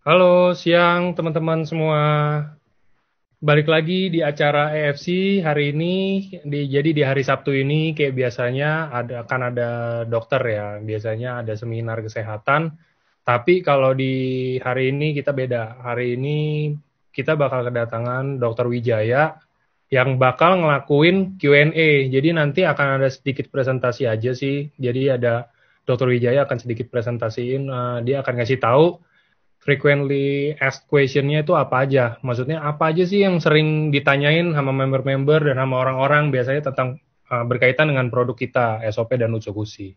Halo, siang teman-teman semua. Balik lagi di acara EFC hari ini. Jadi di hari Sabtu ini kayak biasanya akan ada dokter ya. Biasanya ada seminar kesehatan. Tapi kalau di hari ini kita beda. Hari ini kita bakal kedatangan Dokter Wijaya yang bakal ngelakuin Q&A. Jadi nanti akan ada sedikit presentasi aja sih. Jadi ada Dokter Wijaya akan sedikit presentasiin. Dia akan ngasih tahu frequently asked question-nya itu apa aja? Maksudnya apa aja sih yang sering ditanyain sama member-member dan sama orang-orang biasanya tentang berkaitan dengan produk kita, SOP dan Utsukushi.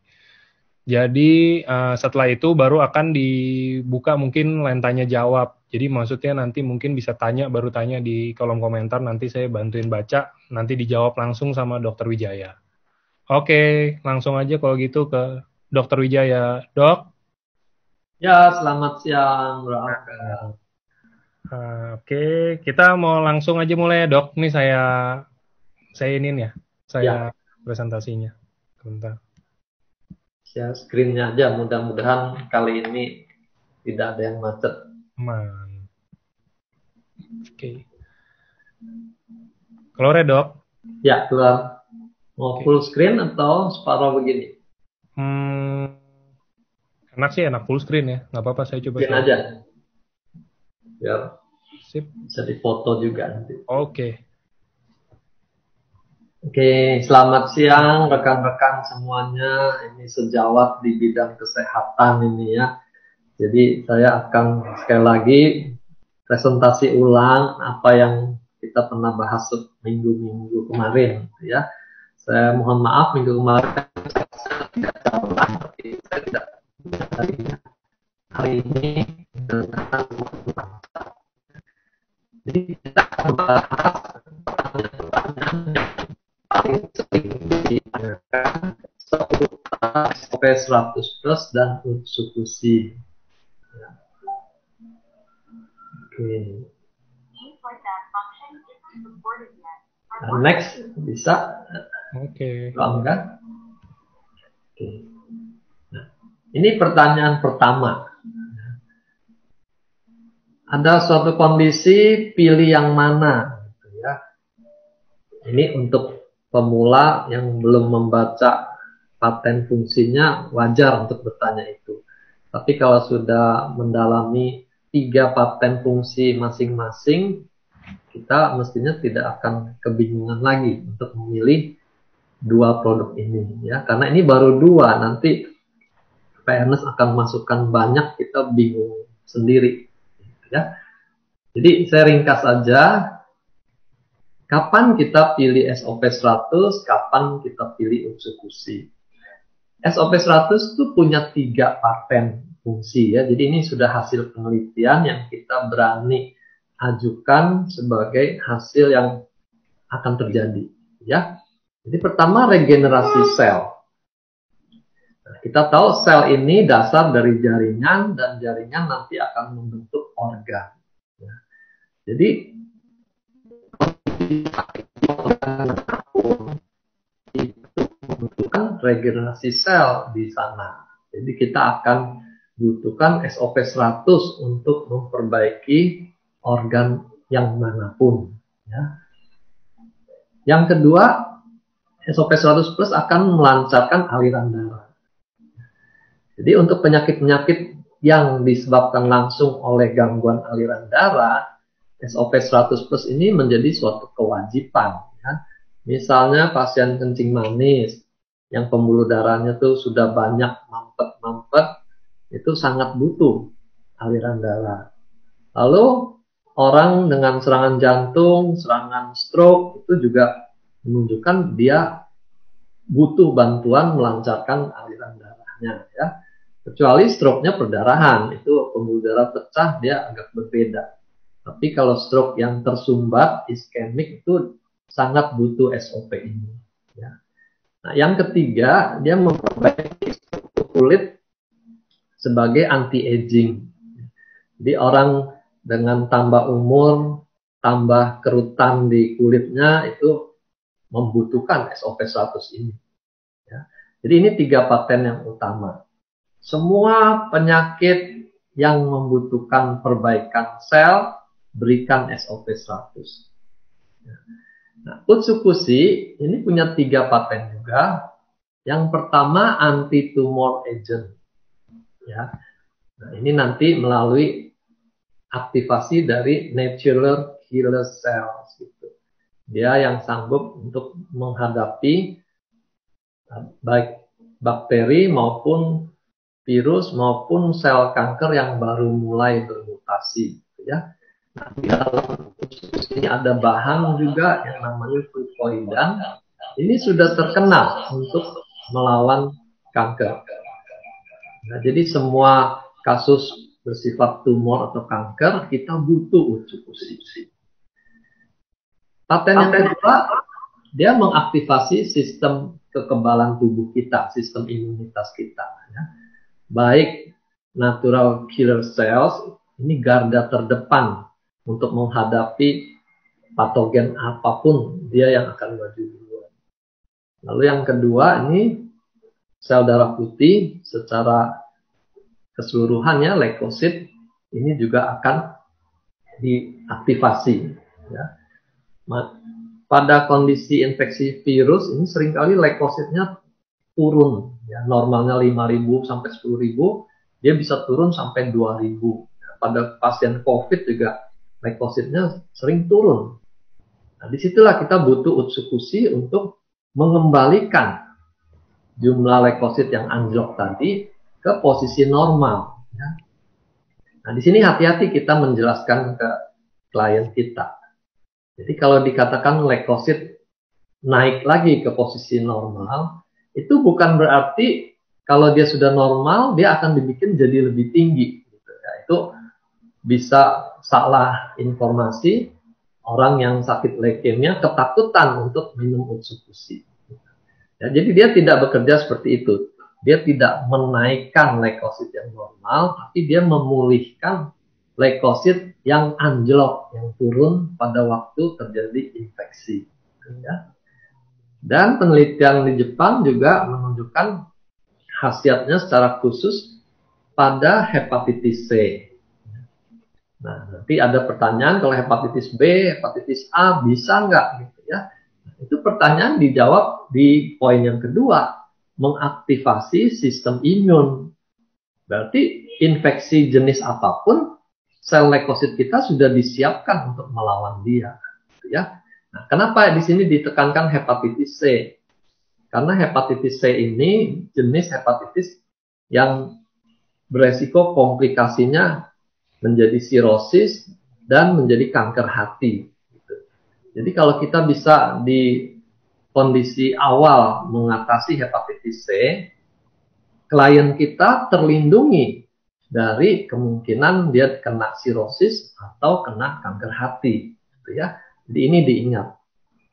Jadi setelah itu baru akan dibuka mungkin line tanya jawab. Jadi maksudnya nanti mungkin bisa tanya, baru tanya di kolom komentar, nanti saya bantuin baca, nanti dijawab langsung sama Dokter Wijaya. Oke, langsung aja kalau gitu ke Dokter Wijaya. Dok? Ya, selamat siang, Bro Albert. Oke, kita mau langsung aja mulai ya, Dok. Ini saya ini ya, saya Ya, presentasinya. Bentar. share screen-nya aja. Mudah-mudahan kali ini tidak ada yang macet. Aman. Oke. Keluar ya, Dok. Ya, keluar. Mau Oke. full screen atau separuh begini? Hmm, enak sih, enak full screen ya. Nggak apa-apa, saya coba Screen share. aja, biar Sip. bisa difoto juga nanti. Oke. Oke, selamat siang rekan-rekan semuanya. Ini sejawat di bidang kesehatan ini ya. Jadi saya akan sekali lagi presentasi ulang apa yang kita pernah bahas minggu-minggu kemarin ya. Saya mohon maaf minggu kemarin tidak ulang, tapi saya tidak hari ini tentang jadi kita akan bahas pertanyaan paling sering ditanyakan seputar SOP 100 plus dan Utsukushi. Oke. Nah, next bisa Oke. kan? Oke. Nah, ini pertanyaan pertama. Ada suatu kondisi, pilih yang mana? Ya. Ini untuk pemula yang belum membaca paten fungsinya, wajar untuk bertanya itu. Tapi kalau sudah mendalami 3 paten fungsi masing-masing, kita mestinya tidak akan kebingungan lagi untuk memilih 2 produk ini. Ya. Karena ini baru 2, nanti PNS akan masukkan banyak, kita bingung sendiri. Ya. Jadi saya ringkas saja, kapan kita pilih SOP 100, kapan kita pilih Utsukushi. SOP 100 itu punya 3 paten fungsi ya. Jadi ini sudah hasil penelitian yang kita berani ajukan sebagai hasil yang akan terjadi ya. Jadi pertama regenerasi sel. Nah, kita tahu sel ini dasar dari jaringan dan jaringan nanti akan membentuk organ. Ya. Jadi itu membutuhkan regenerasi sel di sana. Jadi kita akan butuhkan SOP 100 untuk memperbaiki organ yang manapun. Ya. Yang kedua, SOP 100 plus akan melancarkan aliran darah. Jadi untuk penyakit-penyakit yang disebabkan langsung oleh gangguan aliran darah, SOP 100 plus ini menjadi suatu kewajiban. Ya. Misalnya pasien kencing manis, yang pembuluh darahnya tuh sudah banyak mampet-mampet, itu sangat butuh aliran darah. Lalu orang dengan serangan jantung, serangan stroke, itu juga menunjukkan dia butuh bantuan melancarkan aliran darahnya. Ya. Kecuali stroke-nya perdarahan, itu pembuluh darah pecah, dia agak berbeda. Tapi kalau stroke yang tersumbat, iskemik, itu sangat butuh SOP ini. Ya. Nah, yang ketiga, dia memperbaiki struktur kulit sebagai anti-aging. Jadi orang dengan tambah umur, tambah kerutan di kulitnya, itu membutuhkan SOP 100 ini. Ya. Jadi ini 3 paten yang utama. Semua penyakit yang membutuhkan perbaikan sel, berikan SOP 100. Nah, Utsukushi ini punya 3 paten juga. Yang pertama anti-tumor agent. Ya. Nah, ini nanti melalui aktivasi dari natural killer cells. Gitu. Dia yang sanggup untuk menghadapi baik bakteri maupun virus maupun sel kanker yang baru mulai bermutasi. Gitu ya. Nah, di dalam ini ada bahan juga yang namanya fucoidan. Ini sudah terkenal untuk melawan kanker. Nah, jadi semua kasus bersifat tumor atau kanker kita butuh Utsukushi. Paten yang kedua, dia mengaktifasi sistem kekebalan tubuh kita, sistem imunitas kita. Ya. Baik natural killer cells, ini garda terdepan untuk menghadapi patogen apapun dia yang akan maju duluan. Lalu yang kedua ini sel darah putih secara keseluruhannya leukosit ini juga akan diaktifasi. Ya. Pada kondisi infeksi virus ini seringkali leukositnya turun, ya. Normalnya 5.000 sampai 10.000, dia bisa turun sampai 2.000. Pada pasien COVID juga leukositnya sering turun. Nah, disitulah kita butuh Utsukushi untuk mengembalikan jumlah leukosit yang anjlok tadi ke posisi normal. Ya. Nah, di sini hati-hati kita menjelaskan ke klien kita. Jadi kalau dikatakan leukosit naik lagi ke posisi normal, itu bukan berarti kalau dia sudah normal, dia akan dibikin jadi lebih tinggi. Gitu. Ya, itu bisa salah informasi. Orang yang sakit leukemia ketakutan untuk minum Utsukushi. Ya, jadi dia tidak bekerja seperti itu. Dia tidak menaikkan leukosit yang normal, tapi dia memulihkan leukosit yang anjlok, yang turun pada waktu terjadi infeksi. Ya. Dan penelitian di Jepang juga menunjukkan khasiatnya secara khusus pada hepatitis C. Nah, nanti ada pertanyaan kalau hepatitis B, hepatitis A bisa nggak gitu ya? Itu pertanyaan dijawab di poin yang kedua, mengaktifasi sistem imun. Berarti infeksi jenis apapun, sel leukosit kita sudah disiapkan untuk melawan dia. Gitu ya. Nah, kenapa di sini ditekankan hepatitis C? Karena hepatitis C ini jenis hepatitis yang beresiko komplikasinya menjadi sirosis dan menjadi kanker hati. Jadi kalau kita bisa di kondisi awal mengatasi hepatitis C, klien kita terlindungi dari kemungkinan dia kena sirosis atau kena kanker hati. Gitu ya. Jadi ini diingat.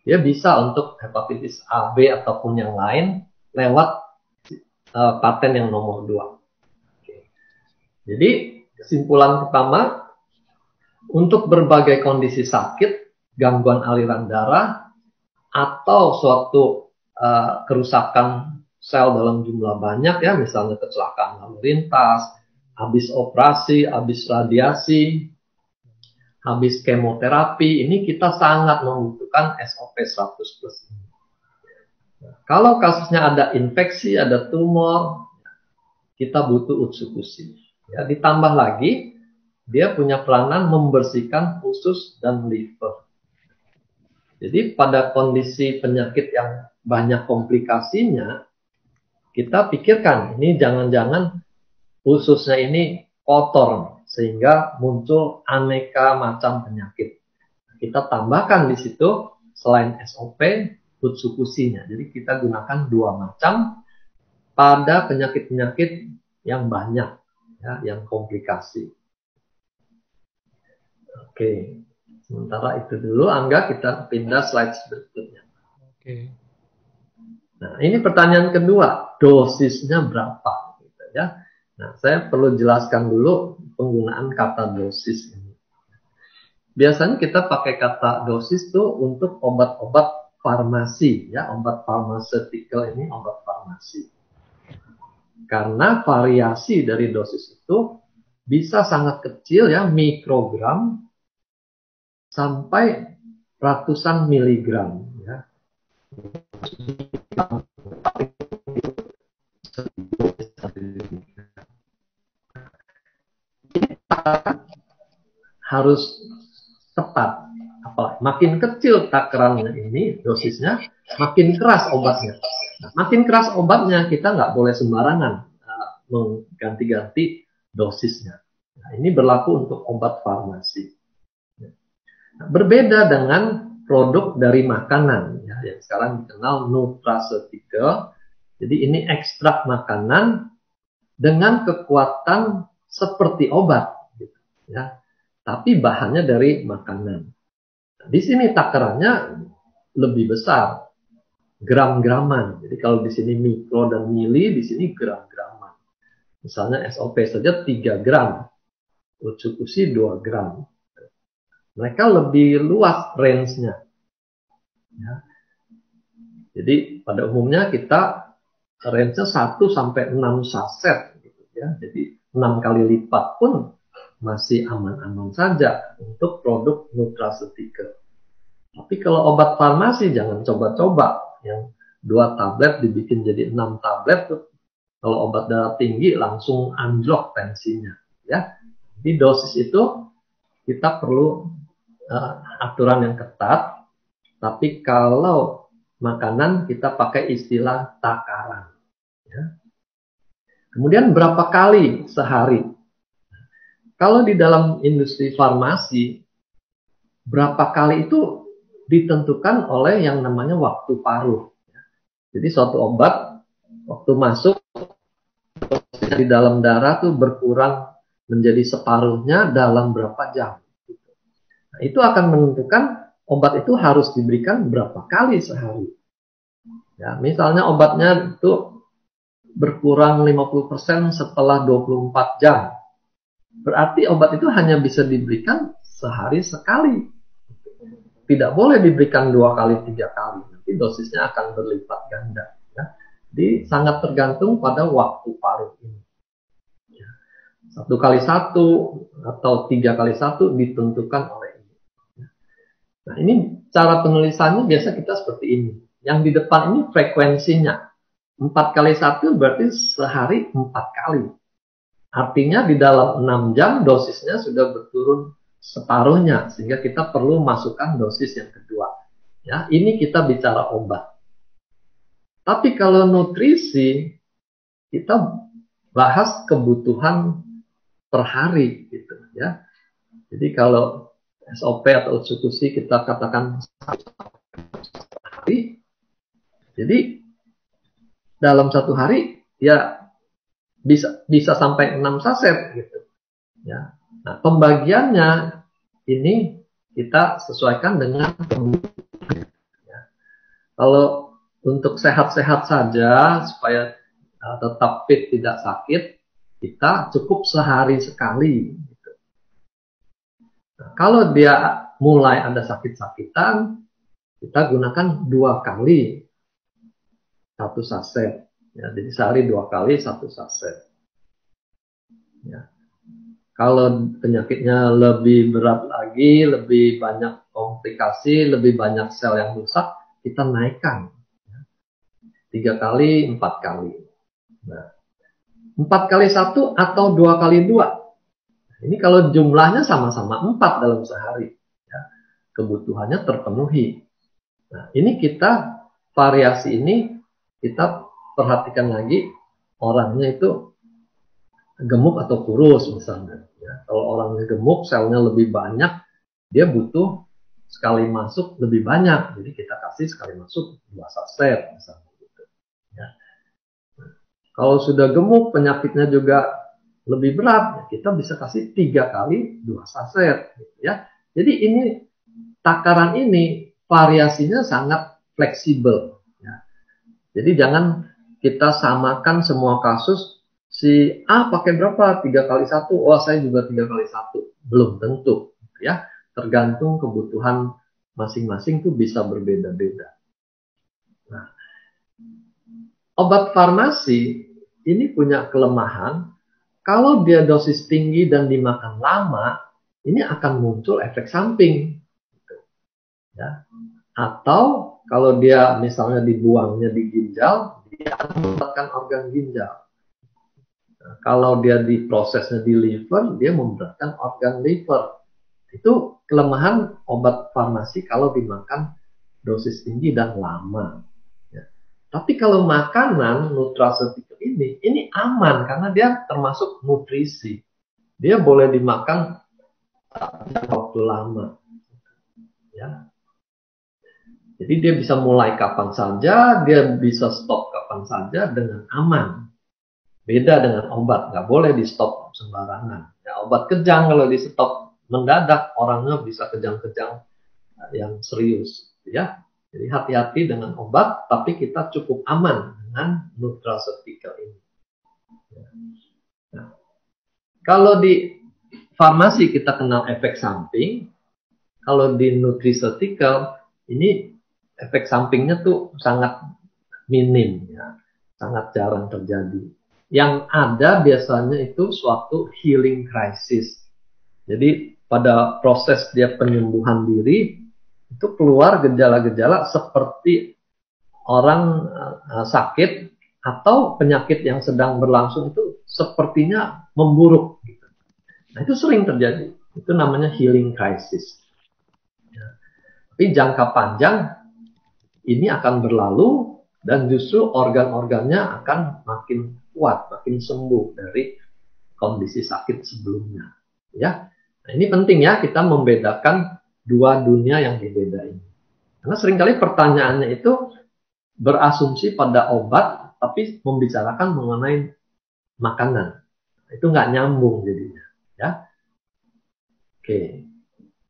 Dia bisa untuk hepatitis A, B ataupun yang lain lewat paten yang nomor 2. Oke. Jadi kesimpulan pertama, untuk berbagai kondisi sakit, gangguan aliran darah, atau suatu kerusakan sel dalam jumlah banyak, ya, misalnya kecelakaan lalu lintas, habis operasi, habis radiasi, habis kemoterapi, ini kita sangat membutuhkan SOP 100+. Nah, kalau kasusnya ada infeksi, ada tumor, kita butuh Utsukushi. Ya, ditambah lagi, dia punya peranan membersihkan usus dan liver. Jadi pada kondisi penyakit yang banyak komplikasinya, kita pikirkan, ini jangan-jangan ususnya ini kotor, sehingga muncul aneka macam penyakit. Kita tambahkan di situ, selain SOP, Utsukushi-nya. Jadi kita gunakan 2 macam pada penyakit-penyakit yang banyak, ya, yang komplikasi. Oke. Sementara itu dulu, Angga, kita pindah slide berikutnya. Oke. Nah, ini pertanyaan kedua, dosisnya berapa? Gitu ya. Nah, saya perlu jelaskan dulu penggunaan kata dosis ini. Biasanya kita pakai kata dosis tuh untuk obat-obat farmasi, ya, obat pharmaceutical ini obat farmasi. Karena variasi dari dosis itu bisa sangat kecil ya, mikrogram sampai ratusan miligram ya. Harus tepat. Apa? Makin kecil takarannya ini, dosisnya, makin keras obatnya. Nah, makin keras obatnya, kita nggak boleh sembarangan mengganti-ganti dosisnya. Nah, ini berlaku untuk obat farmasi. Nah, berbeda dengan produk dari makanan, ya, yang sekarang dikenal nutraceutical. Jadi ini ekstrak makanan dengan kekuatan seperti obat, gitu, ya. Tapi bahannya dari makanan. Nah, di sini takarannya lebih besar, gram-graman. Jadi kalau di sini mikro dan mili, di sini gram-graman. Misalnya SOP saja 3 gram, Otsukushi 2 gram. Mereka lebih luas range-nya. Ya. Jadi pada umumnya kita range-nya 1 sampai 6 saset. Gitu, ya. Jadi 6 kali lipat pun masih aman-aman saja untuk produk nutraceutical. Tapi kalau obat farmasi jangan coba-coba. Yang 2 tablet dibikin jadi 6 tablet. Kalau obat darah tinggi langsung anjlok tensinya. Ya. Di dosis itu kita perlu aturan yang ketat. Tapi kalau makanan kita pakai istilah takaran. Ya. Kemudian berapa kali sehari? Kalau di dalam industri farmasi, berapa kali itu ditentukan oleh yang namanya waktu paruh. Jadi suatu obat, waktu masuk di dalam darah tuh berkurang menjadi separuhnya dalam berapa jam. Nah, itu akan menentukan obat itu harus diberikan berapa kali sehari. Ya, misalnya obatnya itu berkurang 50% setelah 24 jam. Berarti obat itu hanya bisa diberikan sehari sekali. Tidak boleh diberikan 2 kali, 3 kali. Nanti dosisnya akan berlipat ganda. Ya. Jadi sangat tergantung pada waktu paruh ini. 1 kali 1 atau 3 kali 1 ditentukan oleh ini. Nah, ini cara penulisannya biasa kita seperti ini. Yang di depan ini frekuensinya. 4 kali 1 berarti sehari 4 kali. Artinya di dalam 6 jam dosisnya sudah berturun separuhnya. Sehingga kita perlu masukkan dosis yang kedua. Ya, ini kita bicara obat. Tapi kalau nutrisi, kita bahas kebutuhan per hari. Gitu, ya. Jadi kalau SOP atau Otsukushi kita katakan hari, jadi dalam 1 hari ya bisa sampai 6 saset gitu. Ya. Nah, pembagiannya ini kita sesuaikan dengan ya. Kalau untuk sehat-sehat saja supaya tetap fit tidak sakit, kita cukup sehari sekali. Gitu. Nah, kalau dia mulai ada sakit-sakitan, kita gunakan 2 kali 1 saset. Ya, jadi sehari 2 kali 1 saset. Ya. Kalau penyakitnya lebih berat lagi, lebih banyak komplikasi, lebih banyak sel yang rusak, kita naikkan. 3 kali, 4 kali. Nah, 4 kali 1 atau 2 kali 2. Ini kalau jumlahnya sama-sama 4 dalam sehari. Ya, kebutuhannya terpenuhi. Nah, ini kita, variasi ini, kita perhatikan lagi orangnya itu gemuk atau kurus misalnya. Ya, kalau orangnya gemuk, selnya lebih banyak, dia butuh sekali masuk lebih banyak. Jadi kita kasih sekali masuk 2 saset misalnya. Gitu. Ya. Kalau sudah gemuk, penyakitnya juga lebih berat, kita bisa kasih 3 kali 2 saset. Gitu, ya. Jadi ini takaran ini variasinya sangat fleksibel. Ya. Jadi jangan kita samakan semua kasus. Si A pakai berapa? 3 kali 1. Oh, saya juga 3 kali 1. Belum tentu. Ya. Tergantung kebutuhan masing-masing itu bisa berbeda-beda. Nah, obat farmasi ini punya kelemahan. Kalau dia dosis tinggi dan dimakan lama, ini akan muncul efek samping. Ya. Atau kalau dia misalnya dibuangnya di ginjal, dia akan memberatkan organ ginjal. Nah, kalau dia diprosesnya di liver, dia memberatkan organ liver. Itu kelemahan obat farmasi kalau dimakan dosis tinggi dan lama. Ya. Tapi kalau makanan nutraceutical ini aman karena dia termasuk nutrisi. Dia boleh dimakan waktu lama. Ya. Jadi dia bisa mulai kapan saja, dia bisa stop kapan saja dengan aman. Beda dengan obat, nggak boleh di stop sembarangan. Ya, obat kejang kalau di stop mendadak, orangnya bisa kejang-kejang yang serius. Ya. Jadi hati-hati dengan obat, tapi kita cukup aman dengan nutraceutical ini. Nah, kalau di farmasi kita kenal efek samping, kalau di nutraceutical ini efek sampingnya tuh sangat minim, ya, sangat jarang terjadi. Yang ada biasanya itu suatu healing crisis. Jadi pada proses dia penyembuhan diri itu keluar gejala-gejala seperti orang sakit atau penyakit yang sedang berlangsung itu sepertinya memburuk. Nah itu sering terjadi. Itu namanya healing crisis. Tapi jangka panjang ini akan berlalu dan justru organ-organnya akan makin kuat, makin sembuh dari kondisi sakit sebelumnya. Ya, nah, ini penting ya kita membedakan dua dunia yang berbeda ini. Karena seringkali pertanyaannya itu berasumsi pada obat, tapi membicarakan mengenai makanan. Itu nggak nyambung jadinya. Ya, oke,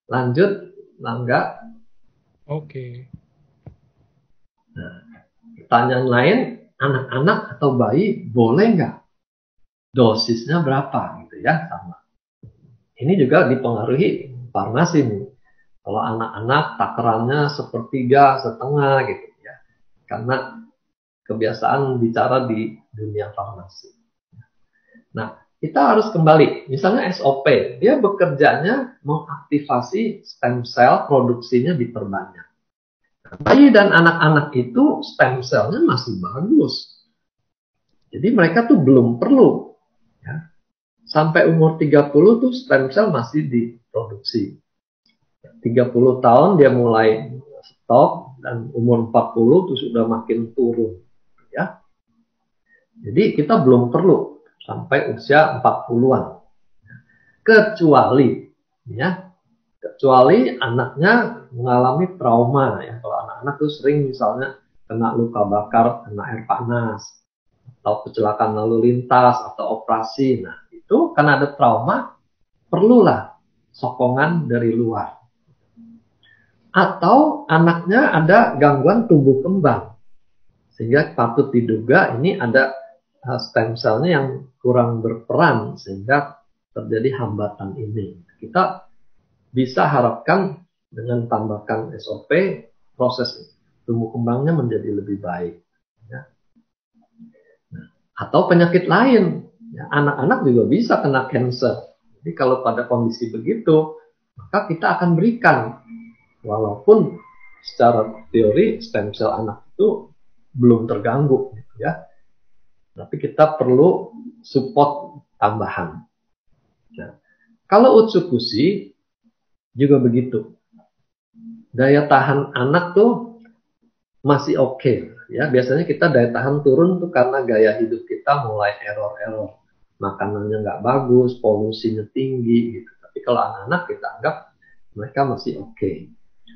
lanjut, Langga. Oke. Nah, pertanyaan lain, anak-anak atau bayi boleh nggak? Dosisnya berapa gitu ya, sama. Ini juga dipengaruhi farmasi nih. Kalau anak-anak takarannya sepertiga, setengah gitu ya. Karena kebiasaan bicara di dunia farmasi. Nah, kita harus kembali. Misalnya SOP, dia bekerjanya mengaktifasi stem cell, produksinya diperbanyak. Bayi dan anak-anak itu stem cell-nya masih bagus. Jadi mereka tuh belum perlu. Ya. Sampai umur 30 tuh stem cell masih diproduksi. 30 tahun dia mulai stop dan umur 40 tuh sudah makin turun. Ya. Jadi kita belum perlu sampai usia 40-an. Kecuali anaknya mengalami trauma ya. Kalau anak-anak tuh sering misalnya kena luka bakar, kena air panas, atau kecelakaan lalu lintas, atau operasi. Nah, itu karena ada trauma, perlulah sokongan dari luar. Atau anaknya ada gangguan tumbuh kembang, sehingga patut diduga ini ada stem cell-nya yang kurang berperan, sehingga terjadi hambatan ini. Kita bisa harapkan dengan tambahkan SOP, proses tumbuh kembangnya menjadi lebih baik. Ya. Nah, atau penyakit lain, ya, anak-anak juga bisa kena cancer. Jadi kalau pada kondisi begitu, maka kita akan berikan, walaupun secara teori stem cell anak itu belum terganggu, ya. Tapi kita perlu support tambahan. Nah, kalau Utsukushi juga begitu. Daya tahan anak tuh masih oke. Ya, biasanya kita daya tahan turun tuh karena gaya hidup kita mulai error-error. Makanannya nggak bagus, polusinya tinggi gitu. Tapi kalau anak-anak kita anggap mereka masih oke.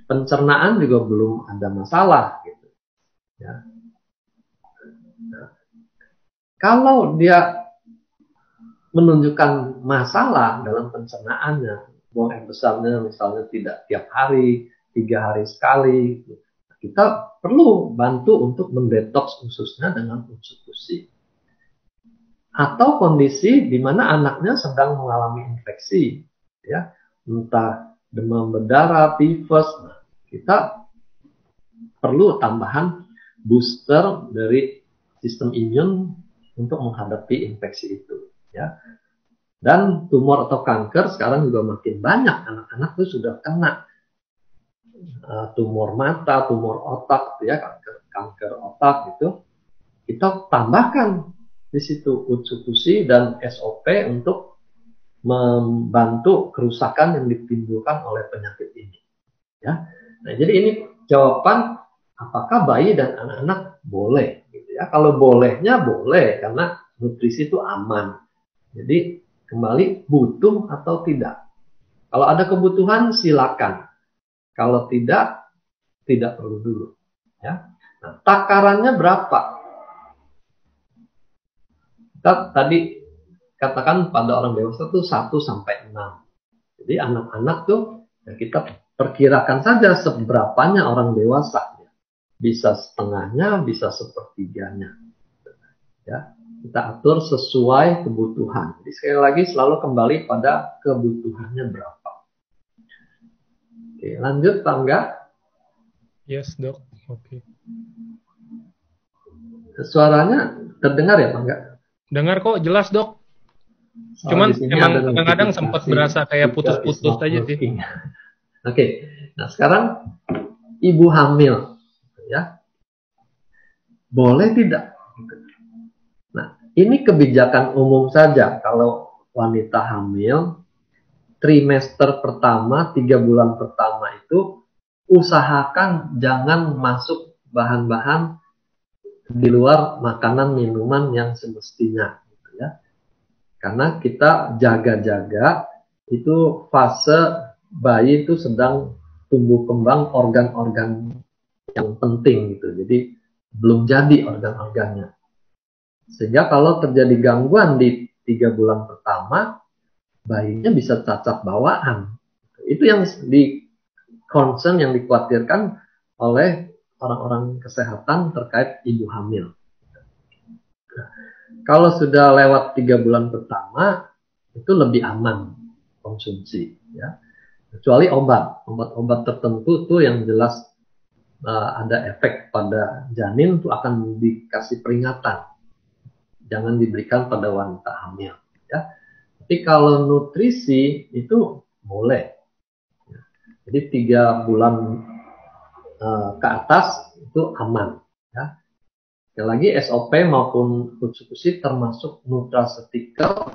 Pencernaan juga belum ada masalah gitu. Ya. Nah, kalau dia menunjukkan masalah dalam pencernaannya, buang air besarnya misalnya tidak tiap hari, 3 hari sekali, kita perlu bantu untuk mendetoks ususnya dengan Utsukushi. Atau kondisi di mana anaknya sedang mengalami infeksi, ya, entah demam berdarah, tifus, nah, kita perlu tambahan booster dari sistem imun untuk menghadapi infeksi itu, ya. Dan tumor atau kanker sekarang juga makin banyak, anak-anak tuh sudah kena tumor mata, tumor otak, gitu ya, kanker otak gitu. Kita tambahkan di situ Utsukushi dan SOP untuk membantu kerusakan yang ditimbulkan oleh penyakit ini. Ya, nah jadi ini jawaban apakah bayi dan anak-anak boleh, gitu ya. Kalau bolehnya boleh karena nutrisi itu aman. Jadi kembali butuh atau tidak. Kalau ada kebutuhan silakan. Kalau tidak, tidak perlu dulu. Ya. Nah, takarannya berapa? Kita tadi katakan pada orang dewasa tuh 1 sampai 6. Jadi anak-anak tuh ya kita perkirakan saja seberapanya orang dewasa. Bisa setengahnya, bisa sepertiganya. Ya, kita atur sesuai kebutuhan. Jadi sekali lagi selalu kembali pada kebutuhannya berapa. Oke, lanjut Pak Angga. Yes, Dok. Oke. Suaranya terdengar ya Pak Angga? Dengar kok, jelas, Dok. Cuman emang kadang-kadang sempat berasa kayak putus-putus aja sih. Oke. Nah, sekarang ibu hamil ya. Boleh tidak? Nah, ini kebijakan umum saja kalau wanita hamil trimester pertama, 3 bulan pertama itu usahakan jangan masuk bahan-bahan di luar makanan minuman yang semestinya, gitu ya. Karena kita jaga-jaga itu fase bayi itu sedang tumbuh kembang organ-organ yang penting gitu. Jadi belum jadi organ-organnya. Sehingga kalau terjadi gangguan di 3 bulan pertama, bayinya bisa cacat bawaan. Itu yang concern yang dikhawatirkan oleh orang-orang kesehatan terkait ibu hamil. Kalau sudah lewat 3 bulan pertama, itu lebih aman konsumsi. Ya. Kecuali obat-obat tertentu tuh yang jelas ada efek pada janin, itu akan dikasih peringatan. Jangan diberikan pada wanita hamil. Ya. Tapi kalau nutrisi itu boleh. Jadi 3 bulan ke atas itu aman. Ya. Sekali lagi SOP maupun Utsukushi termasuk nutraceutical,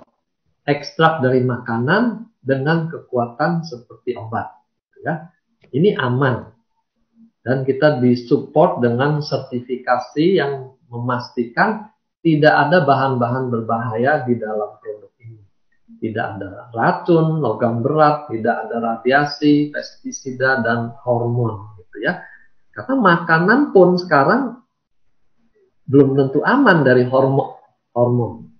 ekstrak dari makanan dengan kekuatan seperti obat. Ya. Ini aman. Dan kita disupport dengan sertifikasi yang memastikan tidak ada bahan-bahan berbahaya di dalam produk ini. Tidak ada racun, logam berat, tidak ada radiasi, pestisida, dan hormon. Gitu ya. Karena makanan pun sekarang belum tentu aman dari hormon.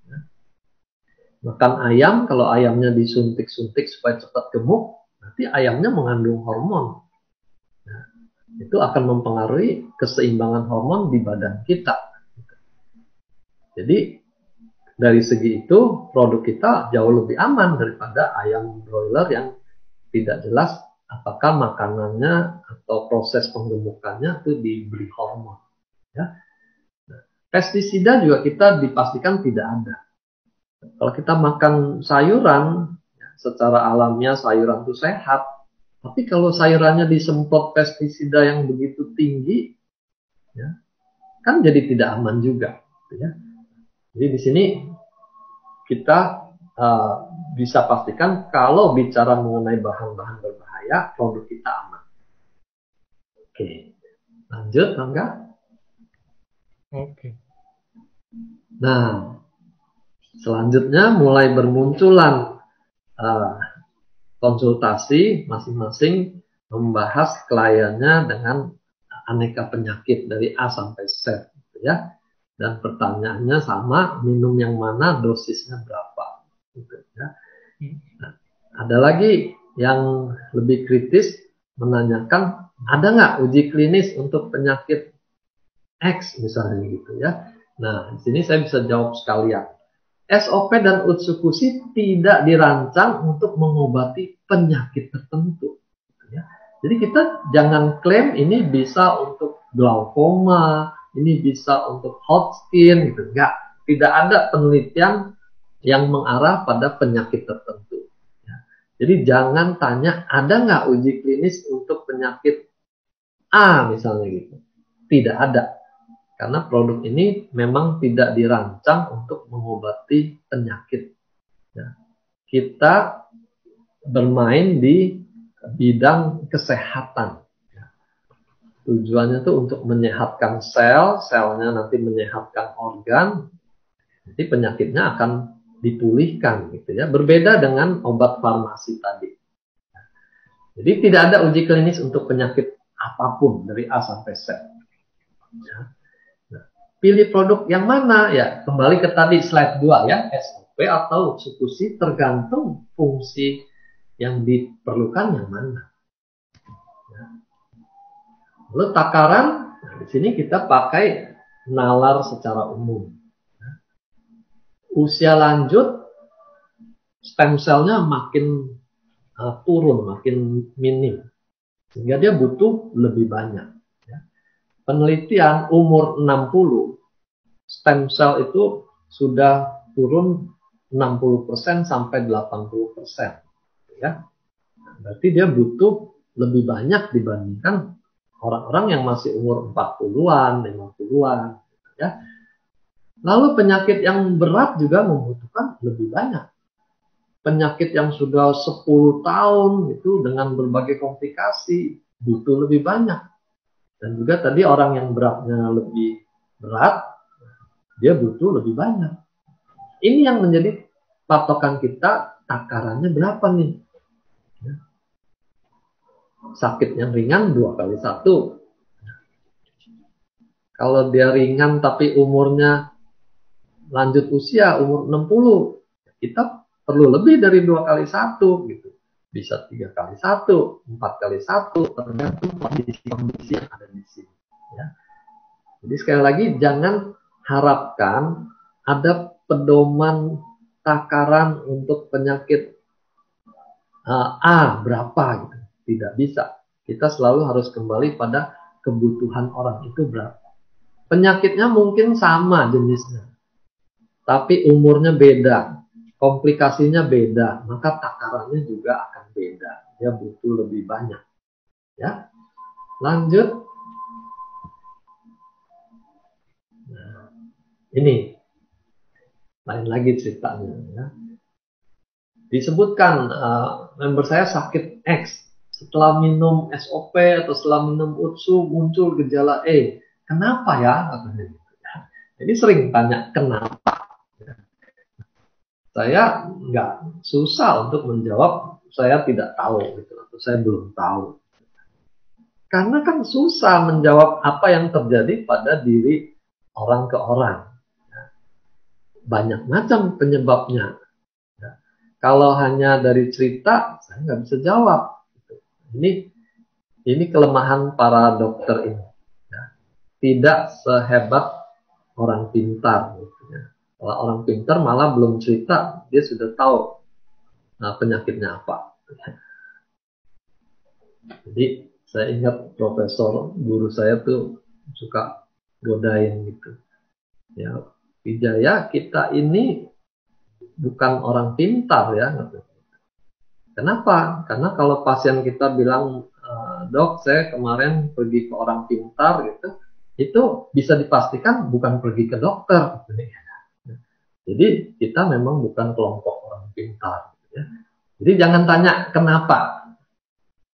Makan ayam, kalau ayamnya disuntik-suntik supaya cepat gemuk, nanti ayamnya mengandung hormon. Nah, itu akan mempengaruhi keseimbangan hormon di badan kita. Jadi dari segi itu produk kita jauh lebih aman daripada ayam broiler yang tidak jelas apakah makanannya atau proses penggemukannya itu diberi hormon. Ya. Nah, pestisida juga kita dipastikan tidak ada. Kalau kita makan sayuran, secara alamiah sayuran itu sehat. Tapi kalau sayurannya disemprot pestisida yang begitu tinggi, ya, kan jadi tidak aman juga. Ya. Jadi di sini kita bisa pastikan kalau bicara mengenai bahan-bahan berbahaya, produk kita aman. Oke, lanjut, Angga. Oke. Nah, selanjutnya mulai bermunculan konsultasi masing-masing membahas kliennya dengan aneka penyakit dari A sampai Z, gitu ya. Dan pertanyaannya sama, minum yang mana, dosisnya berapa, gitu ya. Nah, ada lagi yang lebih kritis menanyakan ada nggak uji klinis untuk penyakit X misalnya gitu ya. Nah, di sini saya bisa jawab sekalian. SOP dan Utsukushi tidak dirancang untuk mengobati penyakit tertentu. Gitu ya. Jadi kita jangan klaim ini bisa untuk glaukoma, ini bisa untuk Hodgkin, gitu. Enggak. Tidak ada penelitian yang mengarah pada penyakit tertentu. Ya. Jadi jangan tanya, ada nggak uji klinis untuk penyakit A misalnya gitu. Tidak ada. Karena produk ini memang tidak dirancang untuk mengobati penyakit. Ya. Kita bermain di bidang kesehatan. Ya. Tujuannya itu untuk menyehatkan sel, selnya nanti menyehatkan organ, nanti penyakitnya akan dipulihkan gitu ya. Berbeda dengan obat farmasi tadi. Jadi tidak ada uji klinis untuk penyakit apapun dari A sampai Z. Ya. Nah, pilih produk yang mana ya? Kembali ke tadi slide 2 ya, SOP atau substitusi tergantung fungsi yang diperlukan yang mana. Ya. Lalu takaran, nah di sini kita pakai nalar secara umum. Usia lanjut, stem cell-nya makin turun, makin minim. Sehingga dia butuh lebih banyak. Ya. Penelitian umur 60, stem cell itu sudah turun 60% sampai 80%. Ya. Berarti dia butuh lebih banyak dibandingkan orang-orang yang masih umur 40-an, 50-an. Ya. Lalu penyakit yang berat juga membutuhkan lebih banyak. Penyakit yang sudah 10 tahun itu dengan berbagai komplikasi butuh lebih banyak. Dan juga tadi orang yang beratnya lebih berat, dia butuh lebih banyak. Ini yang menjadi patokan kita, takarannya berapa nih? Sakit yang ringan 2x1. Kalau dia ringan tapi umurnya lanjut usia umur 60, kita perlu lebih dari 2x1 gitu. Bisa 3x1, 4x1, tergantung kondisi yang ada di sini. Ya. Jadi sekali lagi jangan harapkan ada pedoman takaran untuk penyakit A berapa gitu. Tidak bisa. Kita selalu harus kembali pada kebutuhan orang itu berapa. Penyakitnya mungkin sama jenisnya, tapi umurnya beda, komplikasinya beda, maka takarannya juga akan beda. Dia butuh lebih banyak. Ya, lanjut. Nah, ini lain lagi ceritanya. Ya. Disebutkan member saya sakit X, setelah minum SOP atau setelah minum UTSU muncul gejala E. Kenapa ya? Jadi sering tanya kenapa. Saya nggak susah untuk menjawab saya tidak tahu gitu, atau saya belum tahu. Karena kan susah menjawab apa yang terjadi pada diri orang ke orang. Banyak macam penyebabnya. Kalau hanya dari cerita, saya nggak bisa jawab. Ini kelemahan para dokter ini. Tidak sehebat orang pintar. Kalau orang pintar malah belum cerita, dia sudah tahu penyakitnya apa. Jadi saya ingat profesor guru saya tuh suka godain gitu. Ya, Wijaya, kita ini bukan orang pintar ya. Kenapa? Karena kalau pasien kita bilang, dok, saya kemarin pergi ke orang pintar gitu, itu bisa dipastikan bukan pergi ke dokter. Jadi kita memang bukan kelompok orang pintar. Ya. Jadi jangan tanya kenapa,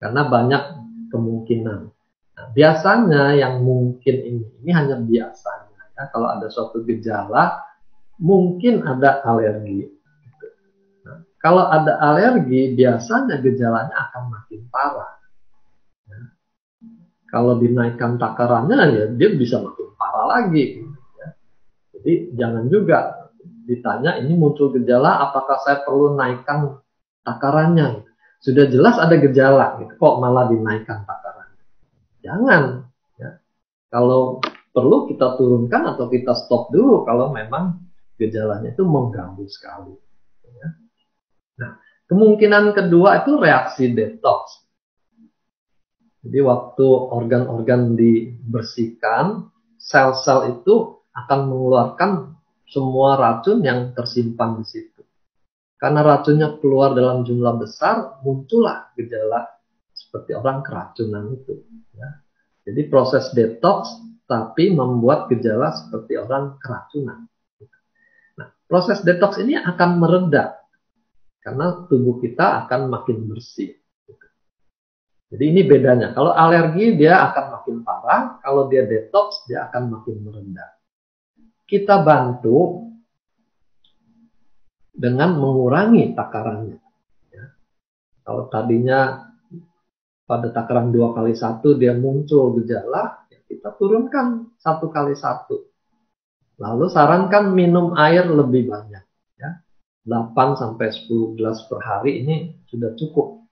karena banyak kemungkinan. Nah, biasanya yang mungkin ini hanya biasanya. Ya. Kalau ada suatu gejala, mungkin ada alergi. Nah, kalau ada alergi, biasanya gejalanya akan makin parah. Ya. Kalau dinaikkan takarannya, ya dia bisa makin parah lagi. Ya. Jadi jangan juga ditanya ini muncul gejala, apakah saya perlu naikkan takarannya? Sudah jelas ada gejala, gitu. Kok malah dinaikkan takarannya? Jangan. Ya. Kalau perlu kita turunkan atau kita stop dulu kalau memang gejalanya itu mengganggu sekali. Ya. Nah, kemungkinan kedua itu reaksi detox. Jadi waktu organ-organ dibersihkan, sel-sel itu akan mengeluarkan semua racun yang tersimpan di situ. Karena racunnya keluar dalam jumlah besar, muncullah gejala seperti orang keracunan itu. Ya. Jadi proses detox tapi membuat gejala seperti orang keracunan. Nah, proses detox ini akan mereda karena tubuh kita akan makin bersih. Jadi ini bedanya. Kalau alergi dia akan makin parah, kalau dia detox dia akan makin mereda. Kita bantu dengan mengurangi takarannya. Ya. Kalau tadinya pada takaran 2x1 dia muncul gejala, ya kita turunkan 1x1. Lalu sarankan minum air lebih banyak. Ya. 8-10 gelas per hari ini sudah cukup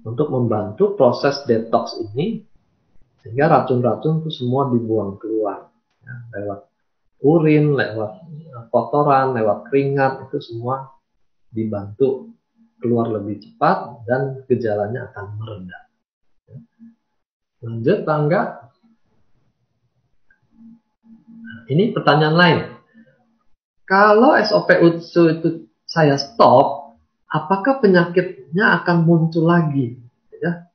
untuk membantu proses detox ini sehingga racun-racun itu semua dibuang keluar ya, lewat urin, lewat kotoran, lewat keringat, itu semua dibantu keluar lebih cepat dan gejalanya akan mereda. Lanjut tangga. Ini pertanyaan lain. Kalau SOP UTSU itu saya stop, apakah penyakitnya akan muncul lagi? Ya.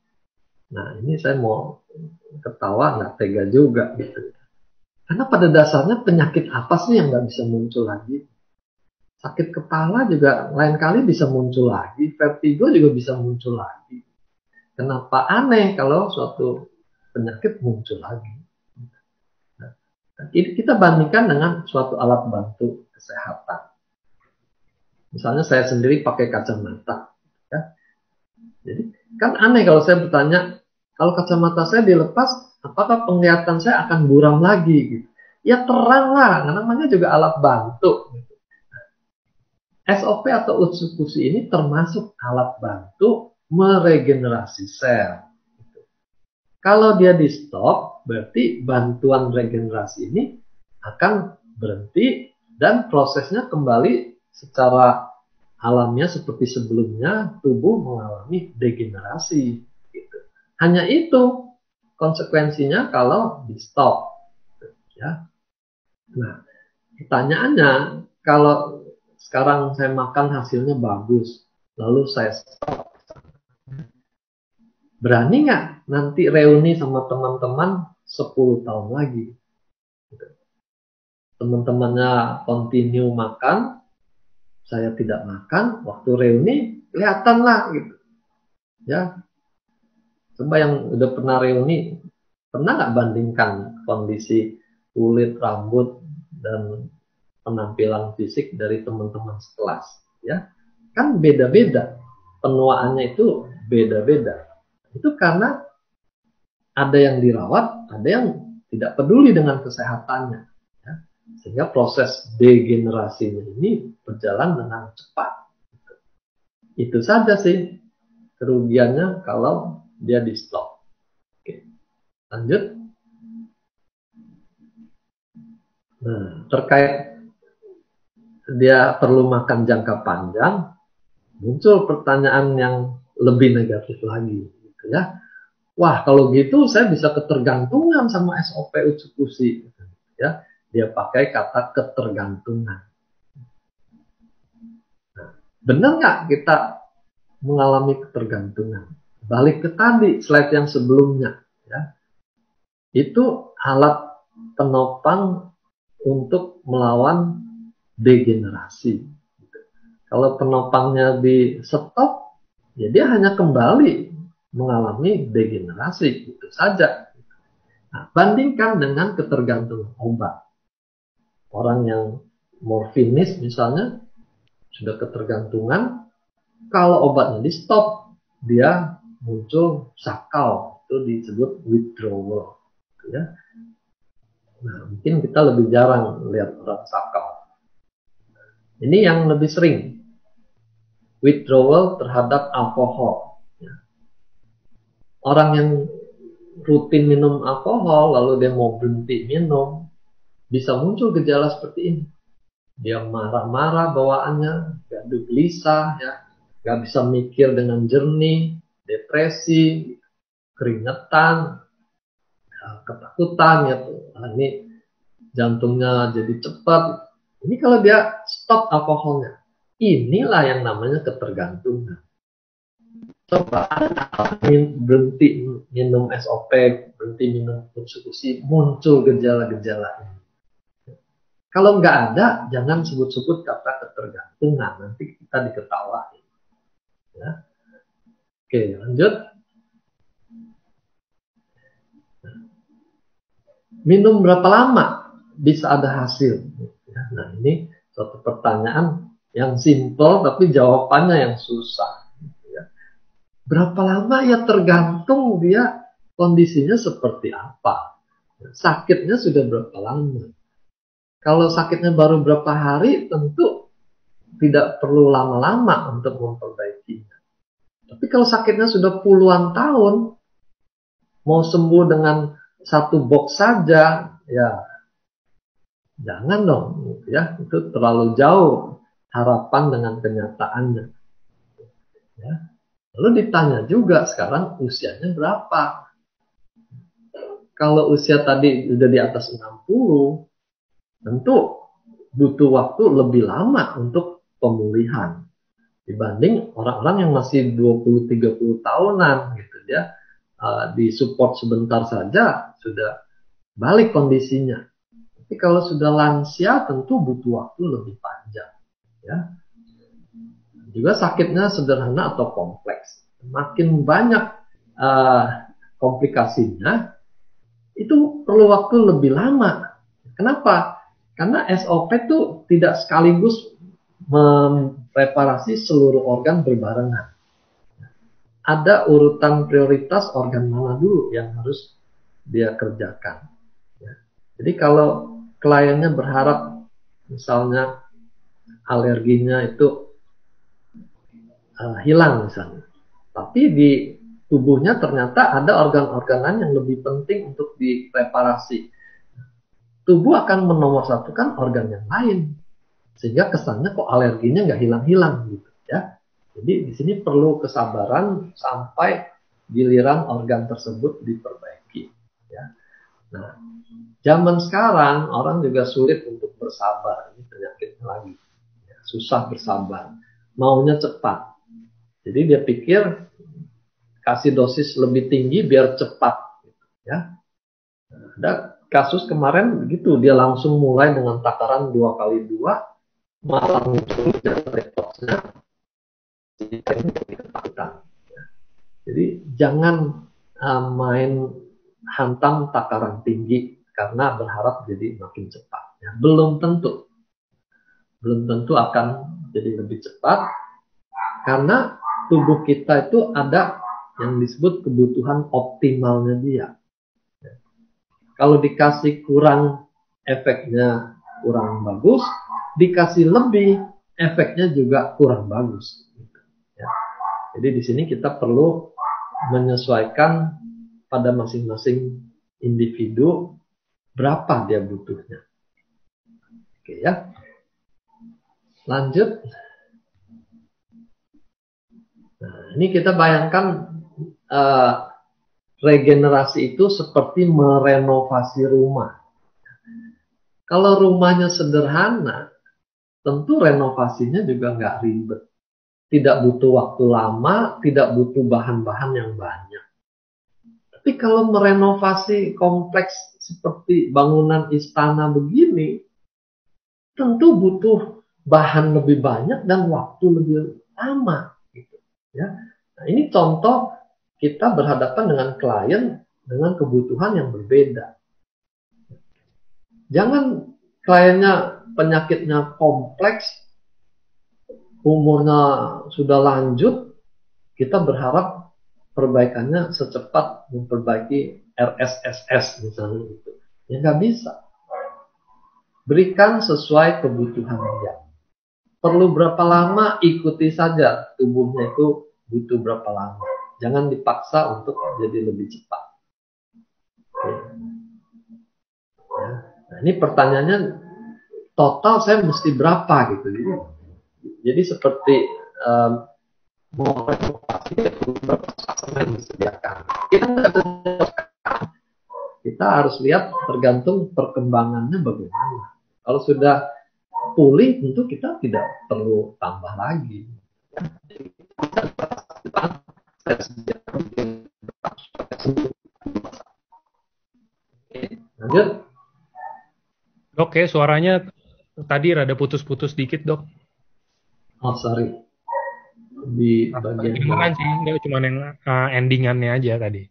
Nah, ini saya mau ketawa, nggak tega juga gitu. Karena pada dasarnya penyakit apa sih yang nggak bisa muncul lagi? Sakit kepala juga lain kali bisa muncul lagi, vertigo juga bisa muncul lagi. Kenapa aneh kalau suatu penyakit muncul lagi? Nah, ini kita bandingkan dengan suatu alat bantu kesehatan. Misalnya saya sendiri pakai kacamata. Ya. Jadi kan aneh kalau saya bertanya, kalau kacamata saya dilepas, apakah penglihatan saya akan buram lagi? Gitu. Ya terang lah, namanya juga alat bantu. SOP atau utsukushi ini termasuk alat bantu meregenerasi sel. Kalau dia di stop, berarti bantuan regenerasi ini akan berhenti dan prosesnya kembali secara alamiah seperti sebelumnya, tubuh mengalami degenerasi. Gitu. Hanya itu konsekuensinya kalau di stop. Ya. Nah, pertanyaannya, kalau sekarang saya makan hasilnya bagus, lalu saya stop. Berani nggak nanti reuni sama teman-teman 10 tahun lagi? Teman-temannya continue makan, saya tidak makan, waktu reuni kelihatan lah gitu. Ya, coba yang udah pernah reuni, pernah nggak bandingkan kondisi kulit, rambut, dan penampilan fisik dari teman-teman sekelas? Ya, kan beda-beda. Penuaannya itu beda-beda. Itu karena ada yang dirawat, ada yang tidak peduli dengan kesehatannya. Ya. Sehingga proses degenerasinya ini berjalan dengan cepat. Itu saja sih kerugiannya kalau dia di stop. Oke. Lanjut. Nah, terkait dia perlu makan jangka panjang, muncul pertanyaan yang lebih negatif lagi. Gitu ya. Wah, kalau gitu saya bisa ketergantungan sama SOP utsukushi. Ya, dia pakai kata ketergantungan. Nah, benar nggak kita mengalami ketergantungan? Balik ke tadi slide yang sebelumnya. Ya, itu alat penopang untuk melawan degenerasi. Kalau penopangnya di stop, ya dia hanya kembali mengalami degenerasi, itu saja. Nah, bandingkan dengan ketergantungan obat. Orang yang morfinis misalnya sudah ketergantungan, kalau obatnya di stop, dia muncul sakau, itu disebut withdrawal. Ya. Nah, mungkin kita lebih jarang lihat orang sakau. Ini yang lebih sering, withdrawal terhadap alkohol. Orang yang rutin minum alkohol, lalu dia mau berhenti minum, bisa muncul gejala seperti ini. Dia marah-marah bawaannya, gaduh gelisah, ya, gak bisa mikir dengan jernih, depresi, keringetan, ketakutan, ya, ini jantungnya jadi cepat. Ini kalau dia stop alkoholnya. Inilah yang namanya ketergantungan. Coba berhenti minum SOP, berhenti minum substitusi, muncul gejala-gejala ini. Kalau nggak ada, jangan sebut-sebut kata ketergantungan, nanti kita diketawain. Ya. Oke, lanjut. Minum berapa lama bisa ada hasil? Nah, ini suatu pertanyaan yang simpel, tapi jawabannya yang susah. Berapa lama ya tergantung dia kondisinya seperti apa. Sakitnya sudah berapa lama. Kalau sakitnya baru berapa hari, tentu tidak perlu lama-lama untuk memperbaikinya. Tapi kalau sakitnya sudah puluhan tahun, mau sembuh dengan satu box saja, ya jangan dong, ya itu terlalu jauh harapan dengan kenyataannya. Ya. Lalu ditanya juga sekarang usianya berapa? Kalau usia tadi sudah di atas 60, tentu butuh waktu lebih lama untuk pemulihan dibanding orang-orang yang masih 20-30 tahunan gitu ya. Di support sebentar saja sudah balik kondisinya. Tapi kalau sudah lansia tentu butuh waktu lebih panjang ya. Juga sakitnya sederhana atau kompleks. Makin banyak komplikasinya, itu perlu waktu lebih lama. Kenapa? Karena SOP itu tidak sekaligus mereparasi seluruh organ berbarengan. Ada urutan prioritas organ mana dulu yang harus dia kerjakan. Jadi kalau kliennya berharap misalnya alerginya itu hilang misalnya, tapi di tubuhnya ternyata ada organ-organ lain yang lebih penting untuk direparasi, tubuh akan menomorsatukan organ yang lain, sehingga kesannya kok alerginya nggak hilang-hilang gitu ya. Jadi di sini perlu kesabaran sampai giliran organ tersebut diperbaiki. Ya. Nah, zaman sekarang orang juga sulit untuk bersabar, ini penyakitnya lagi, ya, susah bersabar, maunya cepat. Jadi dia pikir kasih dosis lebih tinggi biar cepat. Ya. Ada kasus kemarin begitu, dia langsung mulai dengan takaran 2x2, malah muncul detoxnya, jadi jangan main hantam takaran tinggi karena berharap jadi makin cepat. Ya, belum tentu akan jadi lebih cepat karena tubuh kita itu ada yang disebut kebutuhan optimalnya dia. Kalau dikasih kurang, efeknya kurang bagus. Dikasih lebih, efeknya juga kurang bagus. Ya. Jadi di sini kita perlu menyesuaikan pada masing-masing individu berapa dia butuhnya. Oke ya. Lanjut. Nah, ini kita bayangkan regenerasi itu seperti merenovasi rumah. Kalau rumahnya sederhana, tentu renovasinya juga nggak ribet. Tidak butuh waktu lama, tidak butuh bahan-bahan yang banyak. Tapi kalau merenovasi kompleks seperti bangunan istana begini, tentu butuh bahan lebih banyak dan waktu lebih lama. Ya. Nah, ini contoh kita berhadapan dengan klien dengan kebutuhan yang berbeda. Jangan kliennya penyakitnya kompleks, umurnya sudah lanjut, kita berharap perbaikannya secepat memperbaiki RSSS misalnya gitu. Ya nggak bisa. Berikan sesuai kebutuhan dia. Perlu berapa lama, ikuti saja tubuhnya itu butuh berapa lama. Jangan dipaksa untuk jadi lebih cepat. Oke. Ya. Nah, ini pertanyaannya total saya mesti berapa gitu. Jadi seperti mau renovasi itu berapa yang disediakan. Kita harus lihat tergantung perkembangannya bagaimana. Kalau sudah pulih, tentu kita tidak perlu tambah lagi. Lanjut. Dok, kayak suaranya tadi rada putus-putus dikit, Dok. Oh, sorry. Di bagian Kedengeran sih, nggak cuma yang endingannya aja tadi.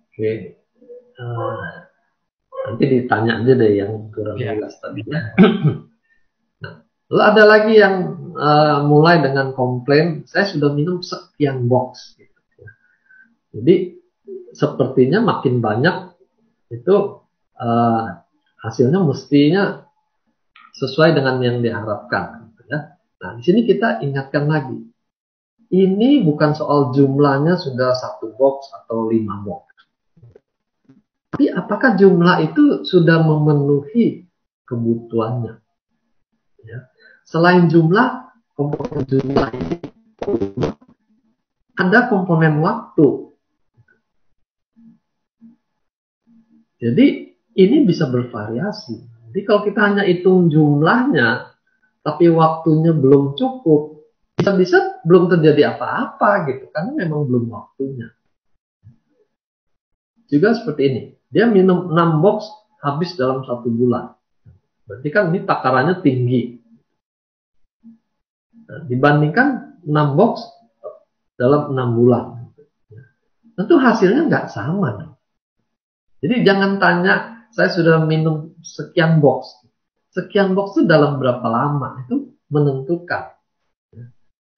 Oke. Nanti ditanya aja deh yang kurang Iya. jelas tadi ya. Nah, lalu ada lagi yang mulai dengan komplain, saya sudah minum sekian box. Gitu. Jadi sepertinya makin banyak itu hasilnya mestinya sesuai dengan yang diharapkan. Gitu ya. Nah, di sini kita ingatkan lagi, ini bukan soal jumlahnya sudah 1 box atau 5 box. Tapi apakah jumlah itu sudah memenuhi kebutuhannya? Ya. Selain jumlah, komponen jumlah ini ada komponen waktu. Jadi ini bisa bervariasi. Jadi kalau kita hanya hitung jumlahnya, tapi waktunya belum cukup, bisa-bisa belum terjadi apa-apa gitu, karena memang belum waktunya. Juga seperti ini, dia minum 6 box habis dalam 1 bulan. Berarti kan ini takarannya tinggi. Nah, dibandingkan 6 box dalam 6 bulan. Tentu hasilnya nggak sama. Jadi jangan tanya, saya sudah minum sekian box. Sekian box itu dalam berapa lama? Itu menentukan.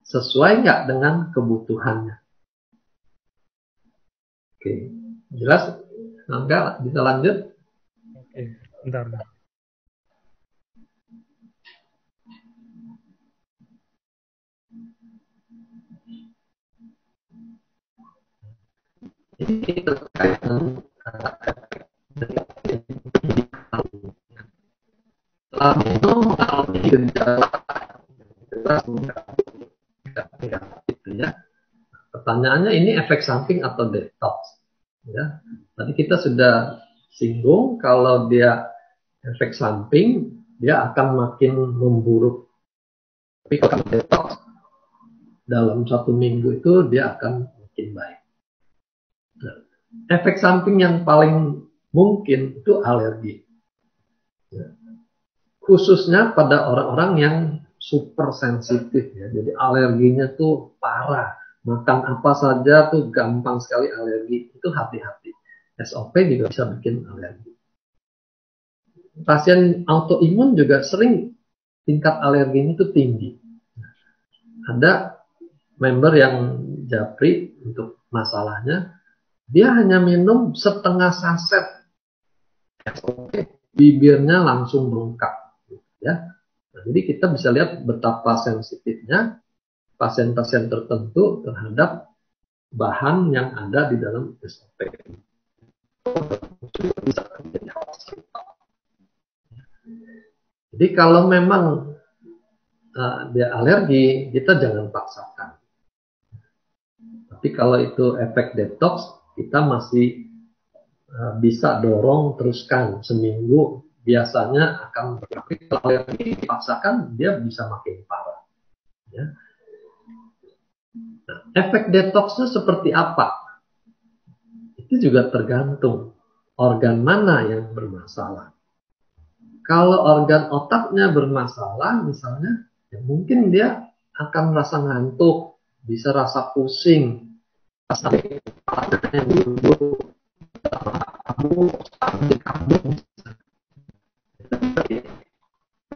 Sesuai nggak dengan kebutuhannya. Oke, jelas? Enggak, bisa lanjut? Oke, bentar. Ini terkait dengan itu kalau gejala gitu ya. Pertanyaannya ini efek samping atau detox? Ya, tadi kita sudah singgung kalau dia efek samping dia akan makin memburuk. Tapi kalau detox dalam 1 minggu itu dia akan makin baik. Nah, efek samping yang paling mungkin itu alergi. Ya. Khususnya pada orang-orang yang super sensitif ya. Jadi alerginya tuh parah. Makan apa saja tuh gampang sekali alergi. Itu hati-hati. SOP juga bisa bikin alergi. Pasien autoimun juga sering tingkat alerginya itu tinggi. Ada member yang japri untuk masalahnya, dia hanya minum setengah saset. Bibirnya langsung bengkak. Ya. Nah, jadi kita bisa lihat betapa sensitifnya pasien-pasien tertentu terhadap bahan yang ada di dalam SOP. Jadi kalau memang dia alergi, kita jangan paksakan. Tapi kalau itu efek detox, kita masih bisa dorong teruskan seminggu. Biasanya akan berarti kalau alergi dipaksakan, dia bisa makin parah. Ya. Nah, efek detoxnya seperti apa? Itu juga tergantung organ mana yang bermasalah. Kalau organ otaknya bermasalah, misalnya, ya mungkin dia akan merasa ngantuk, bisa rasa pusing,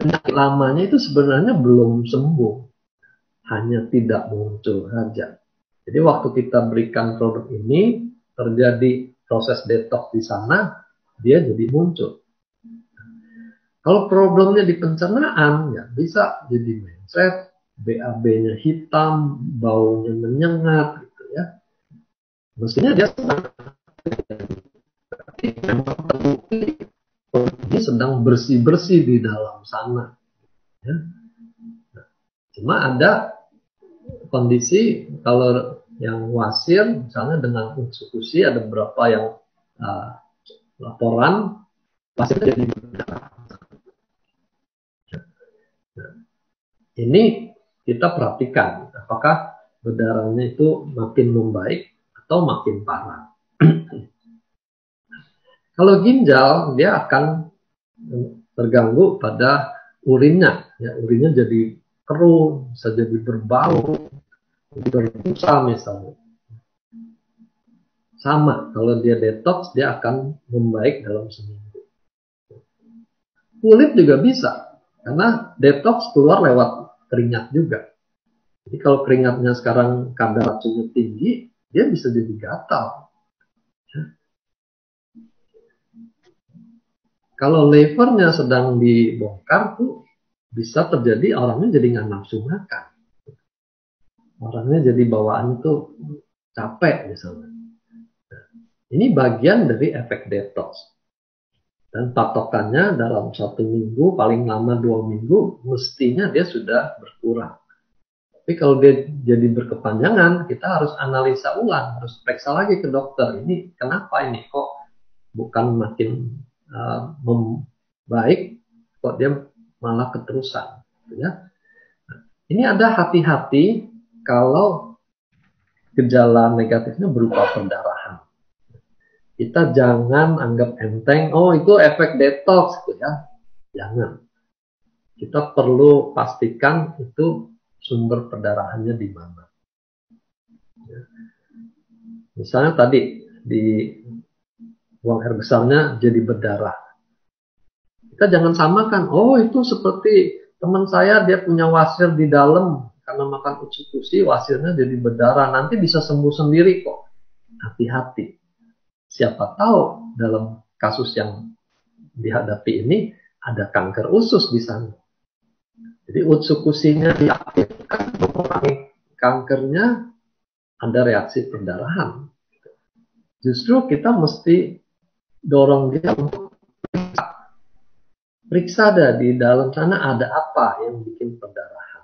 penyakit lamanya itu sebenarnya belum sembuh, hanya tidak muncul saja. Jadi waktu kita berikan produk ini, terjadi proses detox di sana, dia jadi muncul. Kalau problemnya di pencernaan, ya bisa jadi mencret, BAB-nya hitam, baunya menyengat, gitu ya. Mestinya dia sedang bersih-bersih di dalam sana. Ya. Cuma ada kondisi kalau yang wasir, misalnya dengan institusi ada beberapa yang laporan pasien jadi berdarah. Ini kita perhatikan apakah berdarahnya itu makin membaik atau makin parah. Kalau ginjal, dia akan terganggu pada urinnya. Ya, urinnya jadi keruh, bisa jadi berbau, berbusa misalnya. Sama, kalau dia detox, dia akan membaik dalam seminggu. Kulit juga bisa, karena detox keluar lewat keringat juga. Jadi kalau keringatnya sekarang kadar racunnya tinggi, dia bisa jadi gatal. Kalau levernya sedang dibongkar tuh bisa terjadi orangnya jadi nggak nafsu makan. Orangnya jadi bawaan tuh capek misalnya. Ini bagian dari efek detox. Dan patokannya dalam 1 minggu, paling lama 2 minggu, mestinya dia sudah berkurang. Tapi kalau dia jadi berkepanjangan, kita harus analisa ulang, harus periksa lagi ke dokter. Ini kenapa ini kok bukan makin membaik, kok dia malah keterusan. Ya. Ini ada hati-hati kalau gejala negatifnya berupa perdarahan. Kita jangan anggap enteng, oh itu efek detox, gitu ya. Jangan. Kita perlu pastikan itu sumber perdarahannya di mana. Ya. Misalnya tadi di buang air besarnya jadi berdarah. Kita jangan samakan, oh itu seperti teman saya dia punya wasir di dalam karena makan usus-usus wasirnya jadi berdarah, nanti bisa sembuh sendiri kok. Hati-hati. Siapa tahu dalam kasus yang dihadapi ini ada kanker usus di sana. Jadi usus-ususnya diaktifkan mengurangi kankernya, ada reaksi perdarahan. Justru kita mesti dorong dia untuk periksa ada di dalam sana ada apa yang bikin perdarahan.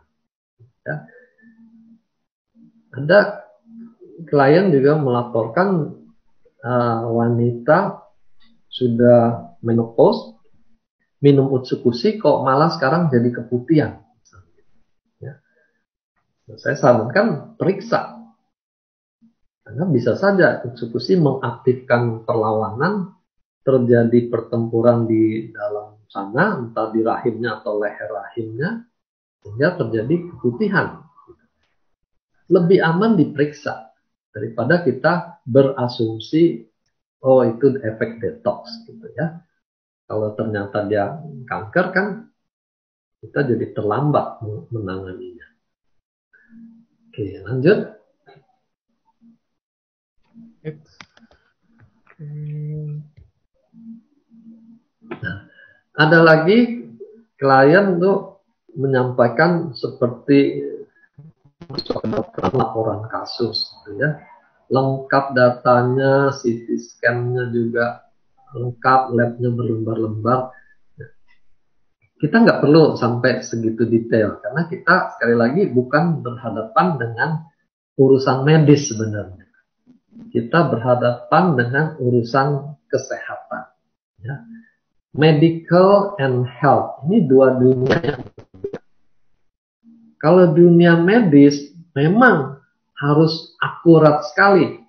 Ya. Ada klien juga melaporkan wanita sudah menopause, minum utsukushi kok malah sekarang jadi keputihan. Ya. Saya sarankan periksa. Karena bisa saja utsukushi mengaktifkan perlawanan, terjadi pertempuran di dalam sana, entah di rahimnya atau leher rahimnya, sehingga terjadi keputihan. Lebih aman diperiksa daripada kita berasumsi, oh itu efek detox gitu ya. Kalau ternyata dia kanker kan, kita jadi terlambat menanganinya. Oke, lanjut. Nah, ada lagi klien tuh menyampaikan seperti laporan kasus, gitu ya. Lengkap datanya, CT scan-nya juga lengkap, lab-nya berlembar-lembar. Kita nggak perlu sampai segitu detail, karena kita sekali lagi bukan berhadapan dengan urusan medis sebenarnya. Kita berhadapan dengan urusan kesehatan. Ya. Medical and health, ini dua dunia yang berbeda. Kalau dunia medis memang harus akurat sekali.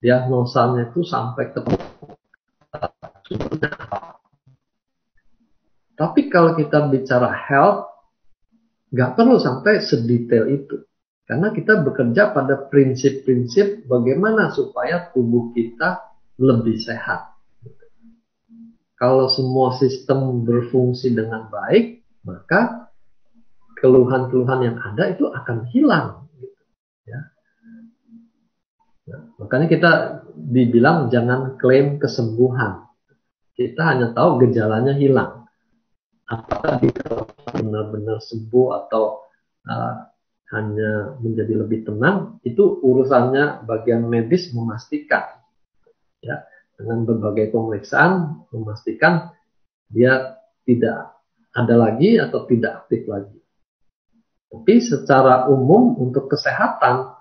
Diagnosanya itu sampai ke sumbernya apa. Tapi kalau kita bicara health, nggak perlu sampai sedetail itu. Karena kita bekerja pada prinsip-prinsip bagaimana supaya tubuh kita lebih sehat. Kalau semua sistem berfungsi dengan baik, maka keluhan-keluhan yang ada itu akan hilang. Ya. Nah, makanya kita dibilang jangan klaim kesembuhan. Kita hanya tahu gejalanya hilang. Apakah dia benar-benar sembuh atau hanya menjadi lebih tenang, itu urusannya bagian medis memastikan. Ya, dengan berbagai pemeriksaan memastikan dia tidak ada lagi atau tidak aktif lagi. Tapi secara umum untuk kesehatan,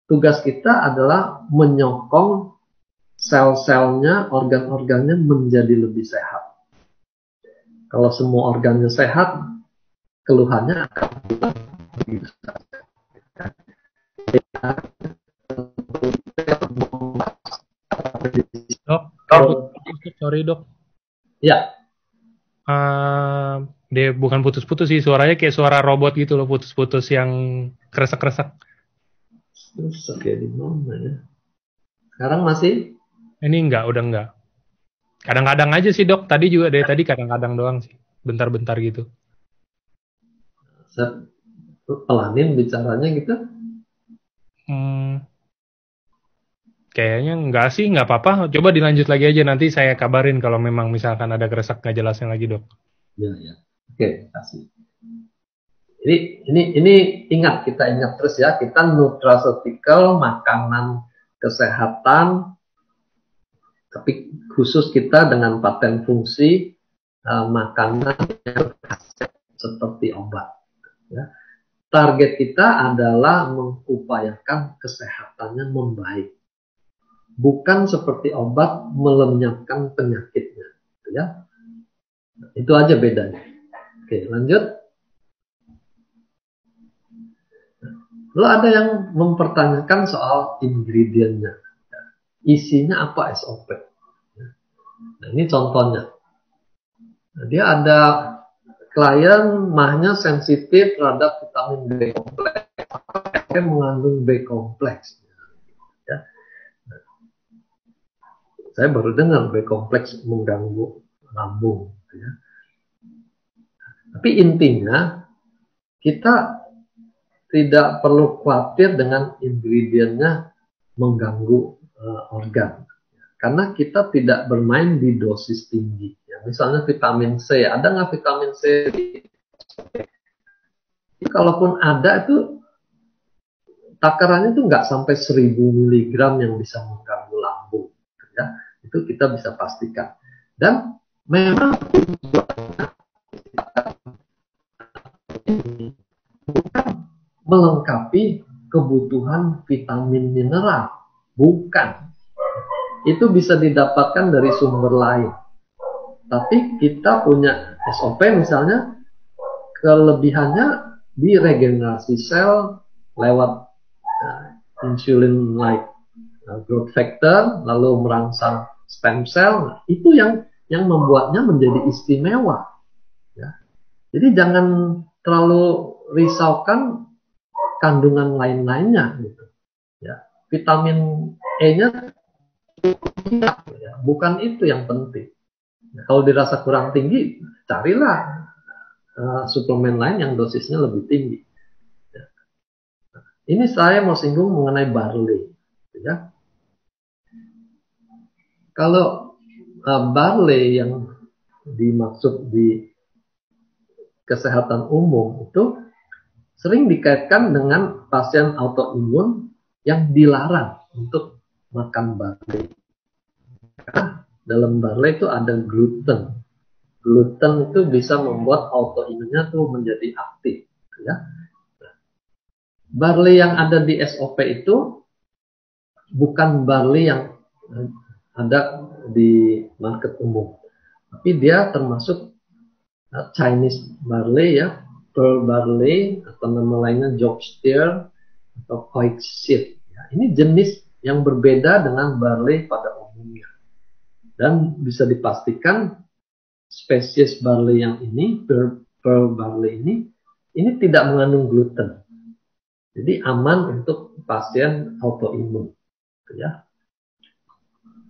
tugas kita adalah menyokong sel-selnya, organ-organnya menjadi lebih sehat. Kalau semua organnya sehat, keluhannya akan hilang begitu saja. Dok, sorry dok. Ya, Dia bukan putus-putus sih, suaranya kayak suara robot gitu loh, putus-putus yang kresek-kresek. terus kayak di mana ya? Sekarang masih? Ini udah enggak. Kadang-kadang aja sih dok, tadi juga dari tadi kadang-kadang doang sih, bentar-bentar gitu. Saya pelanin bicaranya gitu. Hmm, Kayaknya enggak sih, nggak apa-apa. Coba dilanjut lagi aja, nanti saya kabarin kalau memang misalkan ada kresek nggak jelasnya lagi dok. Ya, ya. Oke, kasih. Ini ingat, kita ingat terus ya, kita nutraceutical, makanan kesehatan, tapi khusus kita dengan paten fungsi makanan yang seperti obat. Ya. Target kita adalah mengupayakan kesehatannya membaik, bukan seperti obat melenyapkan penyakitnya. Ya, itu aja bedanya. Oke, lanjut. Lalu ada yang mempertanyakan soal ingredientnya. Isinya apa SOP? Nah, ini contohnya. Nah, dia ada klien mahnya sensitif terhadap vitamin B kompleks. Dia mengandung B kompleks. Ya. Saya baru dengar B kompleks mengganggu lambung. Ya. Tapi intinya kita tidak perlu khawatir dengan ingredientnya mengganggu organ. Karena kita tidak bermain di dosis tinggi. Ya, misalnya vitamin C, ada nggak vitamin C? Kalaupun ada itu takarannya itu nggak sampai 1000 miligram yang bisa mengganggu lambung. Ya, itu kita bisa pastikan. Dan memang ini bukan melengkapi kebutuhan vitamin mineral. Bukan. Itu bisa didapatkan dari sumber lain. Tapi kita punya SOP misalnya, kelebihannya di regenerasi sel lewat insulin-like growth factor, lalu merangsang stem cell. Nah, itu yang membuatnya menjadi istimewa. Ya. Jadi jangan terlalu risaukan kandungan lain-lainnya. Gitu. Ya. Vitamin E-nya ya, bukan itu yang penting. Nah, kalau dirasa kurang tinggi, carilah suplemen lain yang dosisnya lebih tinggi. Ya. Ini saya mau singgung mengenai barley. Ya. Kalau barley yang dimaksud di kesehatan umum itu sering dikaitkan dengan pasien autoimun yang dilarang untuk makan barley. Karena dalam barley itu ada gluten. Gluten itu bisa membuat autoimunnya tuh menjadi aktif. Ya. Barley yang ada di SOP itu bukan barley yang ada di market umum, tapi dia termasuk Chinese barley ya, pearl barley atau nama lainnya Jobsteer atau Coix-seed. Ya, ini jenis yang berbeda dengan barley pada umumnya. Dan bisa dipastikan spesies barley yang ini, pearl barley ini tidak mengandung gluten. Jadi aman untuk pasien autoimun. Ya.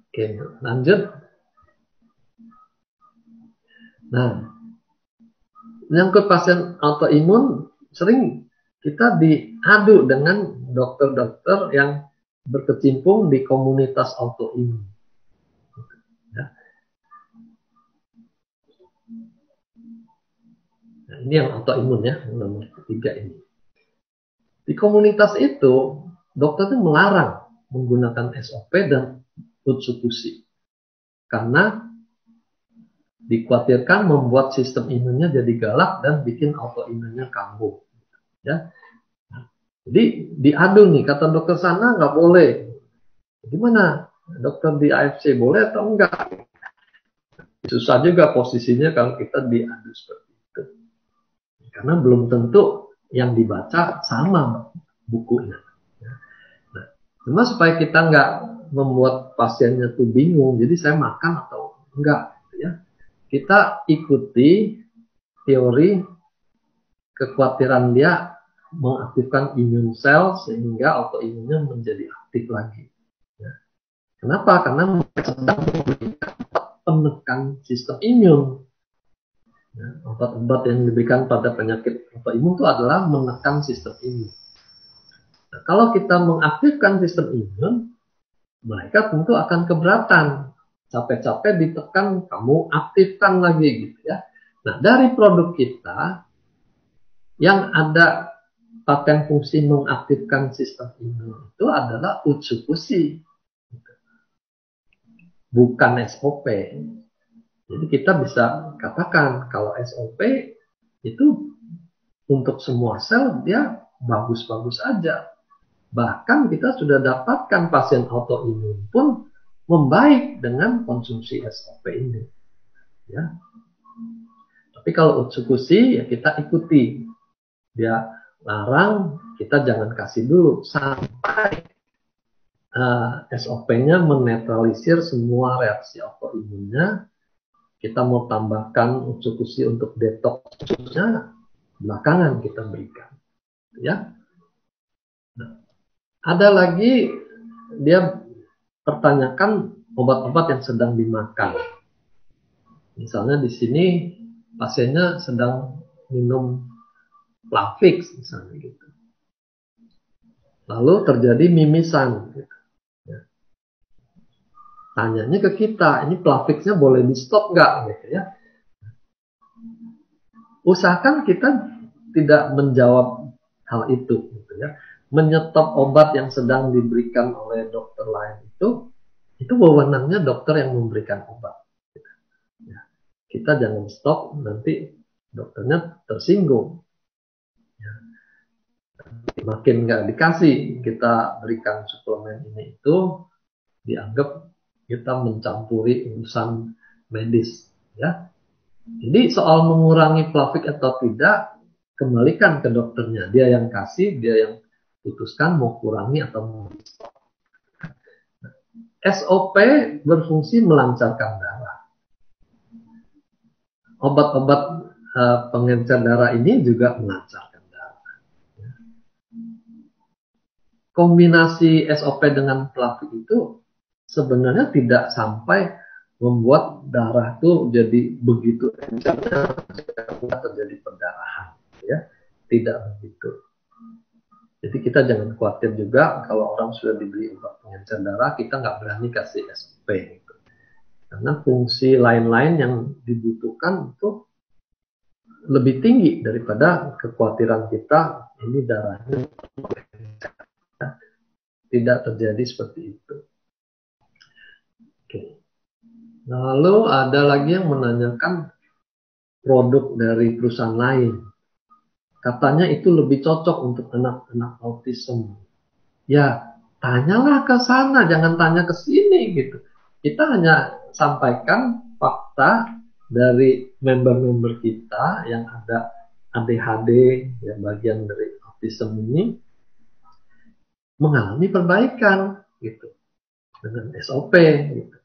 Oke, lanjut. Nah, menyangkut pasien autoimun, sering kita diadu dengan dokter-dokter yang berkecimpung di komunitas autoimun. Ya. Nah, ini yang autoimun ya, nomor ketiga ini. Di komunitas itu, dokter itu melarang menggunakan SOP dan substitusi. Karena dikhawatirkan membuat sistem imunnya jadi galak dan bikin autoimunnya kambuh. Ya. Jadi diadu nih, kata dokter sana nggak boleh. Gimana? Dokter di AFC boleh atau enggak? Susah juga posisinya kalau kita diadu seperti itu. karena belum tentu yang dibaca sama bukunya. Nah, cuma supaya kita nggak membuat pasiennya tuh bingung, jadi saya makan atau enggak, ya. Kita ikuti teori kekhawatiran dia mengaktifkan imun sel sehingga autoimunnya menjadi aktif lagi. Ya. Kenapa? Karena mereka sedang memberikan penekan sistem imun. Ya, obat-obat yang diberikan pada penyakit autoimun itu adalah menekan sistem imun. Nah, kalau kita mengaktifkan sistem imun, mereka tentu akan keberatan. Capek-capek ditekan, kamu aktifkan lagi gitu ya. Nah, dari produk kita yang ada paten fungsi mengaktifkan sistem imun itu adalah Utsukushi, bukan SOP. Jadi kita bisa katakan kalau SOP itu untuk semua sel dia bagus-bagus aja. Bahkan kita sudah dapatkan pasien autoimun pun membaik dengan konsumsi SOP ini. Ya. Tapi kalau Utsukushi ya kita ikuti. Dia larang, kita jangan kasih dulu sampai SOP-nya menetralisir semua reaksi autoimunnya. Kita mau tambahkan Utsukushi untuk detox-nya, belakangan kita berikan. Ya. Nah, ada lagi dia pertanyakan obat-obat yang sedang dimakan. Misalnya di sini pasiennya sedang minum Plavix misalnya gitu. Lalu terjadi mimisan. Gitu. Ya. Tanyanya ke kita, ini Plavixnya boleh di stop nggak? Gitu ya. Usahakan kita tidak menjawab hal itu. Gitu ya. Menyetop obat yang sedang diberikan oleh dokter lain itu wewenangnya dokter yang memberikan obat. Gitu. Ya. Kita jangan stop, nanti dokternya tersinggung. Makin nggak dikasih kita berikan suplemen ini itu dianggap kita mencampuri urusan medis, ya. Jadi soal mengurangi Plavix atau tidak kembalikan ke dokternya, dia yang kasih, dia yang putuskan mau kurangi atau mau stop. SOP berfungsi melancarkan darah. Obat-obat pengencer darah ini juga melancarkan. Kombinasi SOP dengan Plavix itu sebenarnya tidak sampai membuat darah itu jadi begitu encernya sehingga terjadi perdarahan, ya. Tidak begitu. Jadi kita jangan khawatir juga kalau orang sudah dibeli obat pengencer darah kita nggak berani kasih SOP gitu. Karena fungsi lain-lain yang dibutuhkan itu lebih tinggi daripada kekhawatiran kita ini darahnya tidak terjadi seperti itu. Oke. Lalu ada lagi yang menanyakan produk dari perusahaan lain. Katanya itu lebih cocok untuk anak-anak autism. Ya, tanyalah ke sana, jangan tanya ke sini gitu. Kita hanya sampaikan fakta dari member-member kita yang ada ADHD, ya bagian dari autism ini mengalami perbaikan gitu dengan SOP gitu.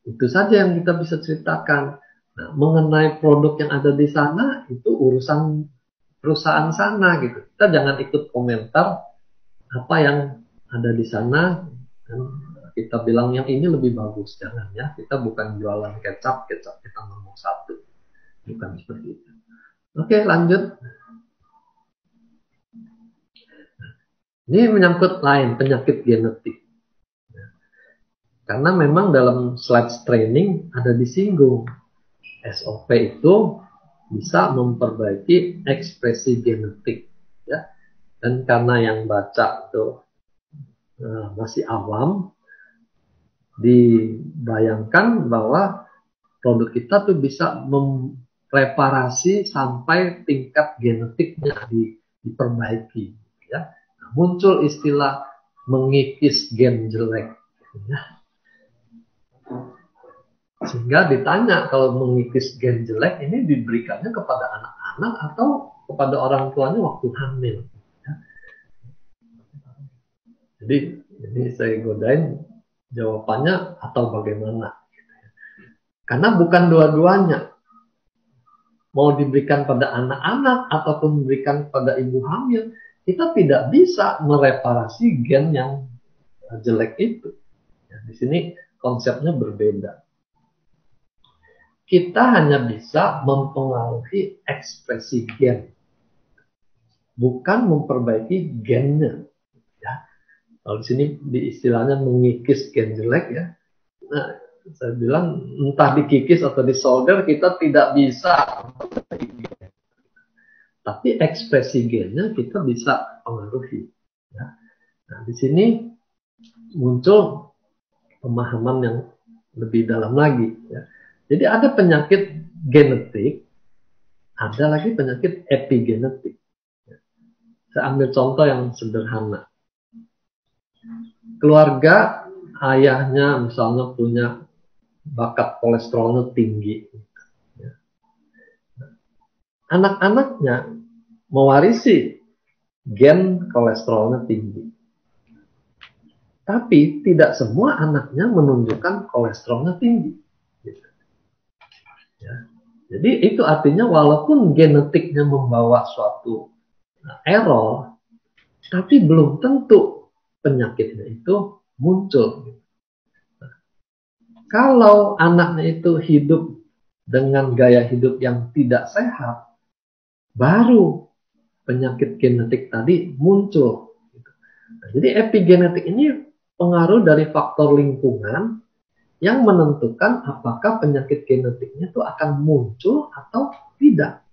Itu saja yang kita bisa ceritakan. Nah, mengenai produk yang ada di sana itu urusan perusahaan sana gitu. Kita jangan ikut komentar apa yang ada di sana dan kita bilang yang ini lebih bagus, jangan ya. Kita bukan jualan kecap kita nomor 1. Bukan seperti itu. Oke, lanjut. Ini menyangkut lain, penyakit genetik. Karena memang dalam slides training ada disinggung. SOP itu bisa memperbaiki ekspresi genetik. Ya. Dan karena yang baca itu masih awam, dibayangkan bahwa produk kita tuh bisa mereparasi sampai tingkat genetiknya diperbaiki. Ya. Muncul istilah mengikis gen jelek. Ya. Sehingga ditanya kalau mengikis gen jelek ini diberikannya kepada anak-anak atau kepada orang tuanya waktu hamil. Ya. Jadi saya godain jawabannya atau bagaimana. Karena bukan dua-duanya. Mau diberikan pada anak-anak ataupun diberikan pada ibu hamil, kita tidak bisa mereparasi gen yang jelek itu. Ya, di sini konsepnya berbeda. Kita hanya bisa mempengaruhi ekspresi gen, bukan memperbaiki gennya. Ya. Kalau di sini di istilahnya mengikis gen jelek ya. Nah, saya bilang entah dikikis atau disolder kita tidak bisa. Tapi ekspresi gennya kita bisa pengaruhi. Ya. Nah, di sini muncul pemahaman yang lebih dalam lagi. Ya. Jadi ada penyakit genetik, ada lagi penyakit epigenetik. Ya. Saya ambil contoh yang sederhana. Keluarga ayahnya misalnya punya bakat kolesterolnya tinggi. Ya. Anak-anaknya mewarisi gen kolesterolnya tinggi. Tapi tidak semua anaknya menunjukkan kolesterolnya tinggi. Ya. Jadi itu artinya walaupun genetiknya membawa suatu error, tapi belum tentu penyakitnya itu muncul. Nah, kalau anaknya itu hidup dengan gaya hidup yang tidak sehat, baru penyakit genetik tadi muncul. Nah, jadi epigenetik ini pengaruh dari faktor lingkungan yang menentukan apakah penyakit genetiknya itu akan muncul atau tidak.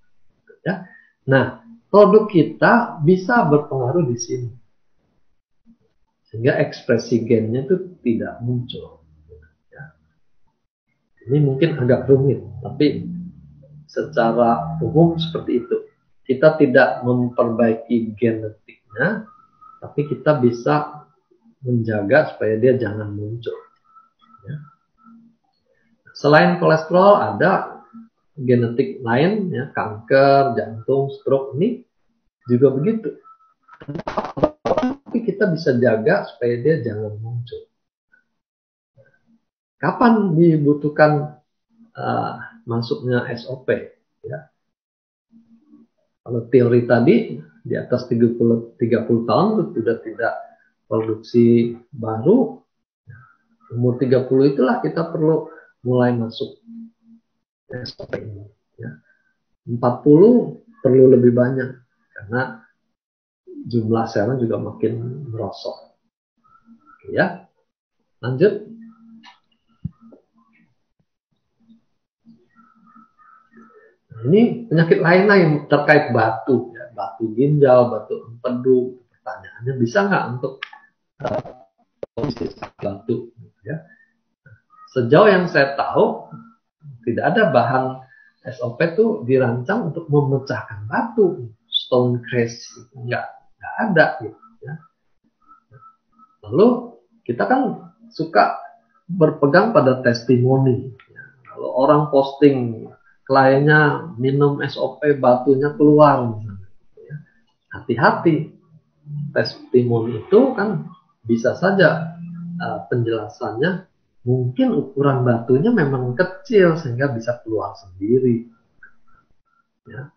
Ya. Nah, produk kita bisa berpengaruh di sini. Sehingga ekspresi gennya itu tidak muncul. Ya. Ini mungkin agak rumit, tapi secara umum seperti itu. Kita tidak memperbaiki genetiknya, tapi kita bisa menjaga supaya dia jangan muncul. Ya. Selain kolesterol ada genetik lain, ya, kanker, jantung, stroke, ini juga begitu. Tapi kita bisa jaga supaya dia jangan muncul. Kapan dibutuhkan masuknya SOP? Ya. Kalau teori tadi di atas 30 tahun itu sudah tidak produksi baru, umur 30 itulah kita perlu mulai masuk SOP ini. Ya. 40 perlu lebih banyak karena jumlah selnya juga makin merosot. Oke, ya, lanjut. Ini penyakit lain yang terkait batu, ya. Batu ginjal, batu empedu. Pertanyaannya bisa nggak untuk batu? Ya. Sejauh yang saya tahu, tidak ada bahan SOP itu dirancang untuk memecahkan batu, stone crash, nggak ada. Gitu, ya. Lalu kita kan suka berpegang pada testimoni. Ya. Kalau orang posting kliennya minum SOP batunya keluar, misalnya, ya. Hati-hati, testimoni itu kan bisa saja penjelasannya mungkin ukuran batunya memang kecil sehingga bisa keluar sendiri. Ya.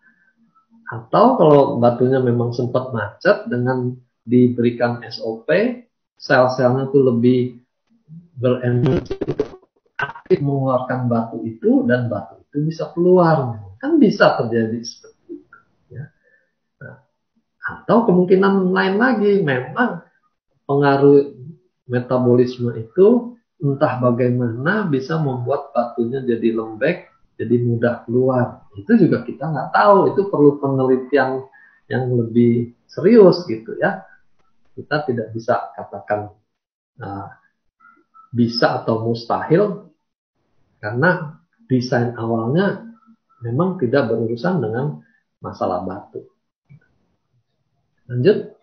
Atau kalau batunya memang sempat macet, dengan diberikan SOP, sel-selnya itu lebih berenergi aktif mengeluarkan batu itu dan batu itu bisa keluar. Kan bisa terjadi seperti itu. Ya. Nah, atau kemungkinan lain lagi, memang pengaruh metabolisme itu entah bagaimana bisa membuat batunya jadi lembek, jadi mudah keluar. Itu juga kita nggak tahu. Itu perlu penelitian yang lebih serius gitu ya. Kita tidak bisa katakan bisa atau mustahil karena desain awalnya memang tidak berurusan dengan masalah batu. Lanjut.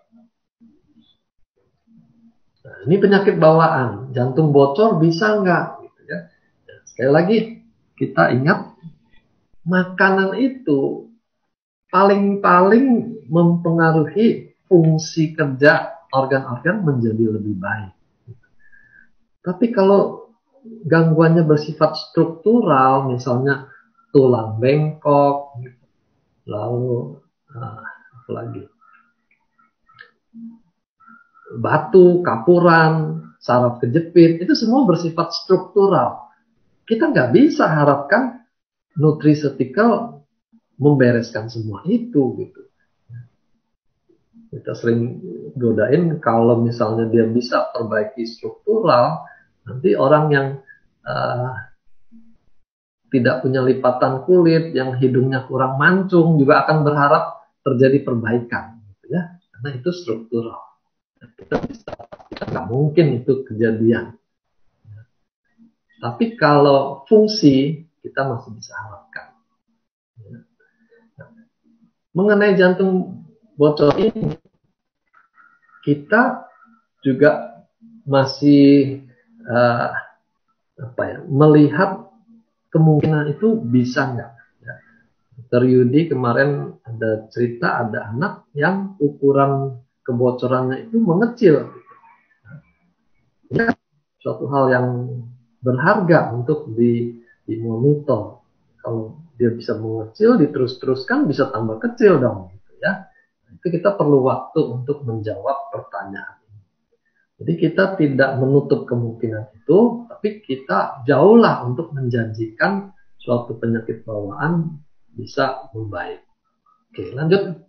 Nah, ini penyakit bawaan, jantung bocor bisa nggak? Gitu ya. Sekali lagi kita ingat, makanan itu paling-paling mempengaruhi fungsi kerja organ-organ menjadi lebih baik. Tapi kalau gangguannya bersifat struktural, misalnya tulang bengkok, lalu apa lagi, batu, kapuran, saraf kejepit, itu semua bersifat struktural. Kita nggak bisa harapkan nutriceutical membereskan semua itu gitu. Kita sering godain kalau misalnya dia bisa perbaiki struktural, nanti orang yang tidak punya lipatan kulit, yang hidungnya kurang mancung juga akan berharap terjadi perbaikan, gitu ya, karena itu struktural. Kita nggak mungkin itu kejadian. Tapi kalau fungsi kita masih bisa harapkan. Mengenai jantung bocor ini, kita juga masih melihat kemungkinan itu bisa nggak. Dr. Yudi kemarin ada cerita, ada anak yang ukuran kebocorannya itu mengecil. Ya, suatu hal yang berharga untuk dimonitor. Kalau dia bisa mengecil, diterus-teruskan bisa tambah kecil dong, gitu ya. Itu kita perlu waktu untuk menjawab pertanyaan ini. Jadi kita tidak menutup kemungkinan itu, tapi kita jauhlah untuk menjanjikan suatu penyakit bawaan bisa membaik. Oke, lanjut.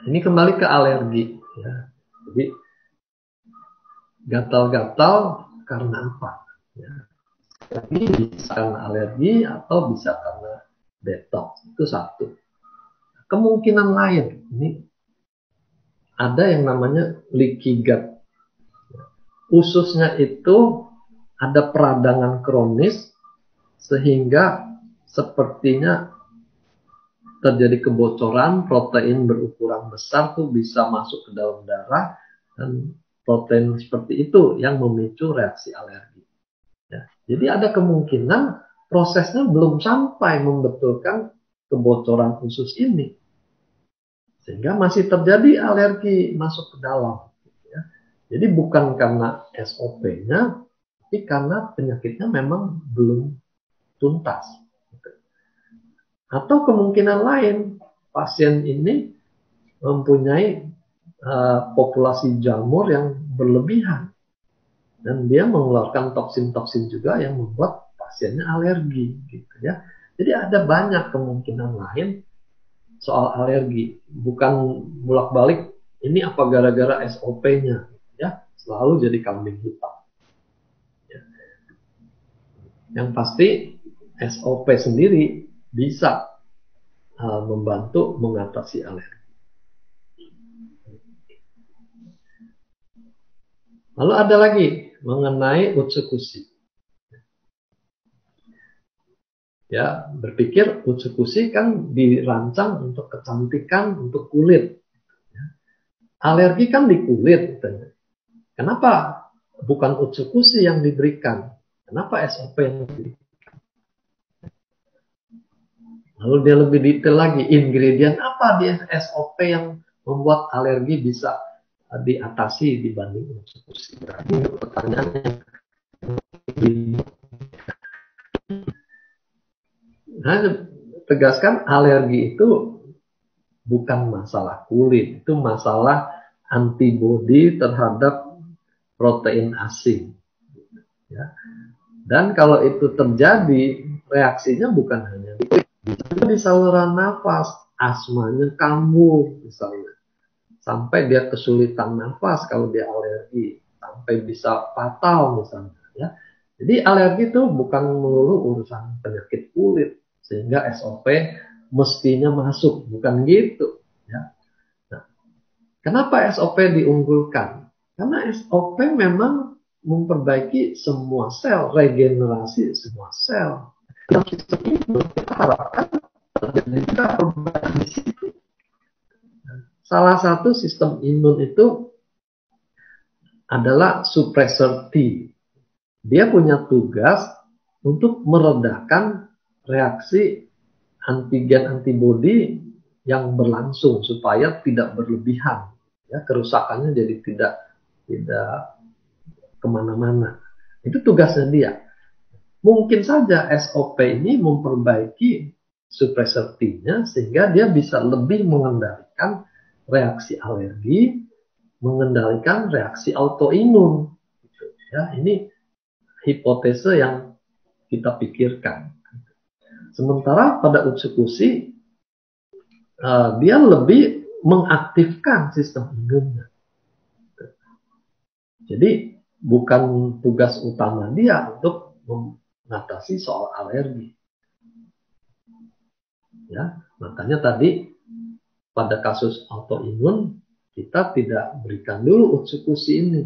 Ini kembali ke alergi. Ya. Jadi gatal-gatal karena apa? Ya. Tapi bisa karena alergi atau bisa karena detox. Itu satu. Kemungkinan lain, ini ada yang namanya leaky gut. Ususnya itu ada peradangan kronis sehingga sepertinya terjadi kebocoran, protein berukuran besar tuh bisa masuk ke dalam darah, dan protein seperti itu yang memicu reaksi alergi. Ya. Jadi ada kemungkinan prosesnya belum sampai membetulkan kebocoran usus ini, sehingga masih terjadi alergi masuk ke dalam. Ya. Jadi bukan karena SOP-nya, tapi karena penyakitnya memang belum tuntas. Atau kemungkinan lain, pasien ini mempunyai populasi jamur yang berlebihan, dan dia mengeluarkan toksin-toksin juga yang membuat pasiennya alergi, gitu ya. Jadi ada banyak kemungkinan lain soal alergi, bukan bolak-balik ini apa gara-gara SOP-nya, ya, selalu jadi kambing hitam. Ya. Yang pasti SOP sendiri bisa membantu mengatasi alergi. Lalu ada lagi mengenai utsekusi. Ya, berpikir utsekusi kan dirancang untuk kecantikan, untuk kulit. Alergi kan di kulit. Kenapa bukan utsekusi yang diberikan? Kenapa SOP yang diberikan? Lalu dia lebih detail lagi, ingredient apa di SOP yang membuat alergi bisa diatasi dibanding utsekusi? Berarti pertanyaannya, nah, tegaskan alergi itu bukan masalah kulit, itu masalah antibodi terhadap protein asing. Ya. Dan kalau itu terjadi, reaksinya bukan hanya di kulit, bisa di saluran nafas, asmanya kambuh misalnya, sampai dia kesulitan nafas kalau dia alergi, sampai bisa fatal misalnya. Ya. Jadi alergi itu bukan melulu urusan penyakit kulit, sehingga SOP mestinya masuk, bukan gitu. Ya. Nah, kenapa SOP diunggulkan? Karena SOP memang memperbaiki semua sel, regenerasi semua sel. Dalam sistem itu kita harapkan terjadi juga perubahan di situ. Salah satu sistem imun itu adalah suppressor T. Dia punya tugas untuk meredakan reaksi antigen antibodi yang berlangsung supaya tidak berlebihan, ya, kerusakannya jadi tidak kemana-mana. Itu tugasnya dia. Mungkin saja SOP ini memperbaiki suppressor T-nya sehingga dia bisa lebih mengendalikan reaksi alergi, mengendalikan reaksi autoimun. Ya, ini hipotese yang kita pikirkan. Sementara pada Utsukushi dia lebih mengaktifkan sistem imunnya. Jadi bukan tugas utama dia untuk mengatasi soal alergi. Ya, makanya tadi pada kasus autoimun kita tidak berikan dulu Utsukushi ini.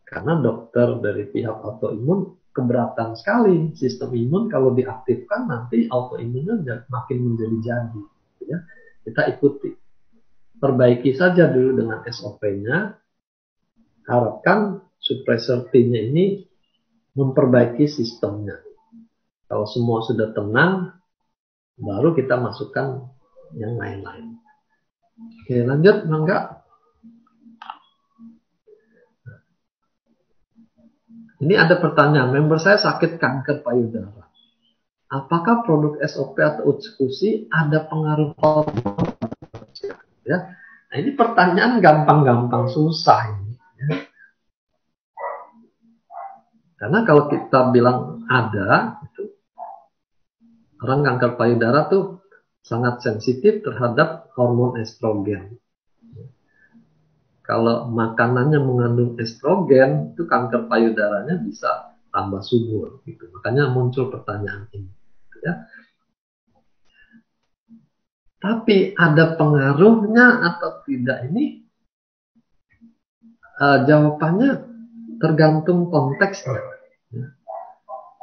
Karena dokter dari pihak autoimun keberatan sekali. Sistem imun kalau diaktifkan nanti autoimunnya makin menjadi-jadi. Ya, kita ikuti. Perbaiki saja dulu dengan SOP-nya. Harapkan suppressor T-nya ini memperbaiki sistemnya. Kalau semua sudah tenang, baru kita masukkan yang lain-lain. Oke, lanjut, Mangga. Ini ada pertanyaan, member saya sakit kanker payudara. Apakah produk SOP atau Utsukushi ada pengaruh hormon? Ya. Nah, ini pertanyaan gampang-gampang susah ini. Ya. Karena kalau kita bilang ada, itu, orang kanker payudara tuh sangat sensitif terhadap hormon estrogen. Kalau makanannya mengandung estrogen, itu kanker payudaranya bisa tambah subur. Gitu. Makanya muncul pertanyaan ini. Ya. Tapi ada pengaruhnya atau tidak ini? Jawabannya tergantung konteksnya. Ya.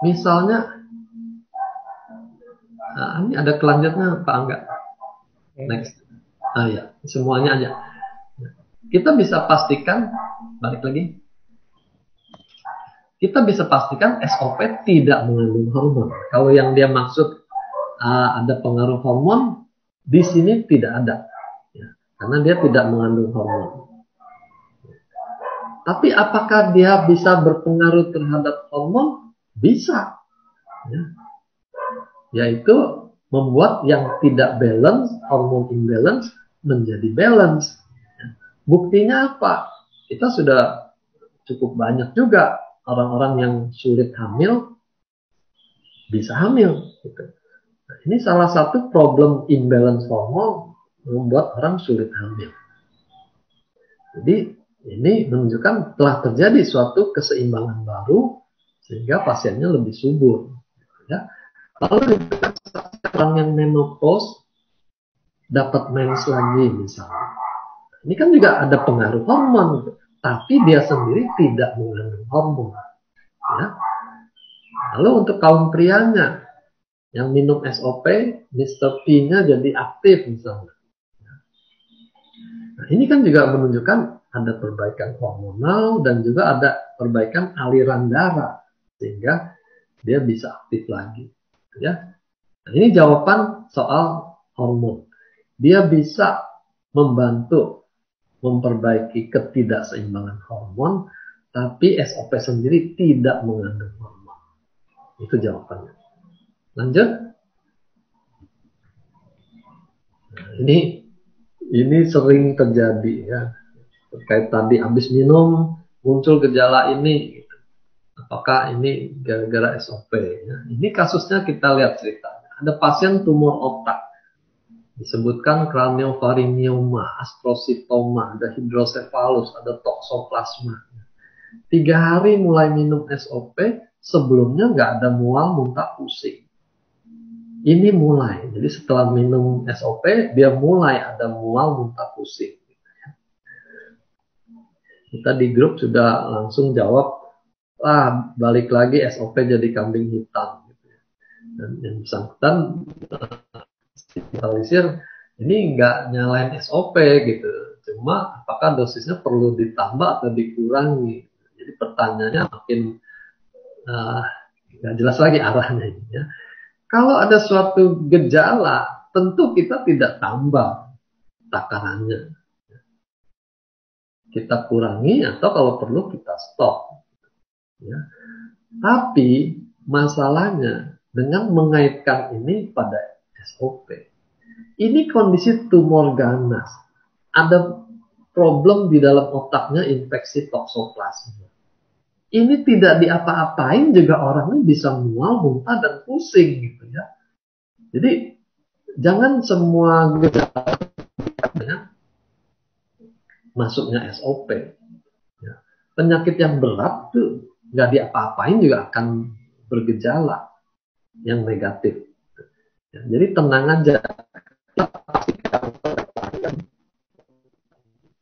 Misalnya, ini ada kelanjutnya Pak Angga. Next. Ya, semuanya aja. Kita bisa pastikan, balik lagi. Kita bisa pastikan SOP tidak mengandung hormon. Kalau yang dia maksud ada pengaruh hormon, di sini tidak ada. Ya, karena dia tidak mengandung hormon. Tapi apakah dia bisa berpengaruh terhadap hormon? Bisa. Ya. Yaitu membuat yang tidak balance, hormon imbalance, menjadi balance. Buktinya apa? Kita sudah cukup banyak juga orang-orang yang sulit hamil bisa hamil. Gitu. Nah, ini salah satu problem imbalance hormon membuat orang sulit hamil. Jadi ini menunjukkan telah terjadi suatu keseimbangan baru sehingga pasiennya lebih subur. Ya. Lalu orang yang menopause dapat mens lagi misalnya. Ini kan juga ada pengaruh hormon, tapi dia sendiri tidak mengandung hormon. Ya. Lalu untuk kaum prianya yang minum SOP, Mr. P-nya jadi aktif misalnya. Nah, ini kan juga menunjukkan ada perbaikan hormonal dan juga ada perbaikan aliran darah sehingga dia bisa aktif lagi. Ya. Nah, ini jawaban soal hormon. Dia bisa membantu memperbaiki ketidakseimbangan hormon, tapi SOP sendiri tidak mengandung hormon. Itu jawabannya. Lanjut. Nah, ini sering terjadi ya. Terkait tadi habis minum muncul gejala ini. Gitu. Apakah ini gara-gara SOP? Ya. Ini kasusnya kita lihat ceritanya. Ada pasien tumor otak. Disebutkan craniofaringioma, astrocytoma, ada hidrocephalus, ada toxoplasma. 3 hari mulai minum SOP, sebelumnya nggak ada mual, muntah, pusing. Ini mulai, jadi setelah minum SOP, dia mulai ada mual, muntah, pusing. Kita di grup sudah langsung jawab, balik lagi SOP jadi kambing hitam. Dan yang bersangkutan analisir ini nggak nyalain SOP gitu, cuma apakah dosisnya perlu ditambah atau dikurangi. Jadi pertanyaannya makin nggak jelas lagi arahnya ini ya. Kalau ada suatu gejala, tentu kita tidak tambah takarannya. Kita kurangi atau kalau perlu kita stop. Ya. Tapi masalahnya dengan mengaitkan ini pada SOP. Ini kondisi tumor ganas. Ada problem di dalam otaknya, infeksi toksoplasma. Ini tidak diapa-apain juga orangnya bisa mual, muntah, dan pusing gitu ya. Jadi jangan semua gejala masuknya SOP. Ya. Penyakit yang berat tuh nggak diapa-apain juga akan bergejala yang negatif. Ya, jadi tenang aja.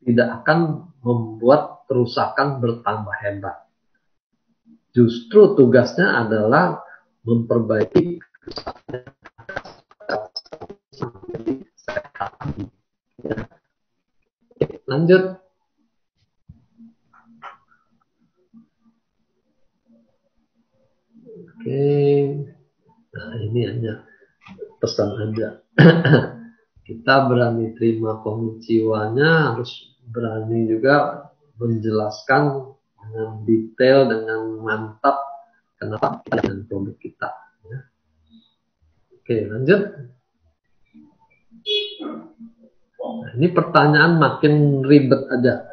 Tidak akan membuat kerusakan bertambah hebat. Justru tugasnya adalah memperbaiki kerusakan sampai sehat. Ya. Lanjut. Oke. Nah, ini hanya pesan aja. Kita berani terima konnichiwa-nya, harus berani juga menjelaskan dengan detail, dengan mantap kenapa kita dengan produk kita. Ya. Oke, lanjut. Nah, ini pertanyaan makin ribet aja.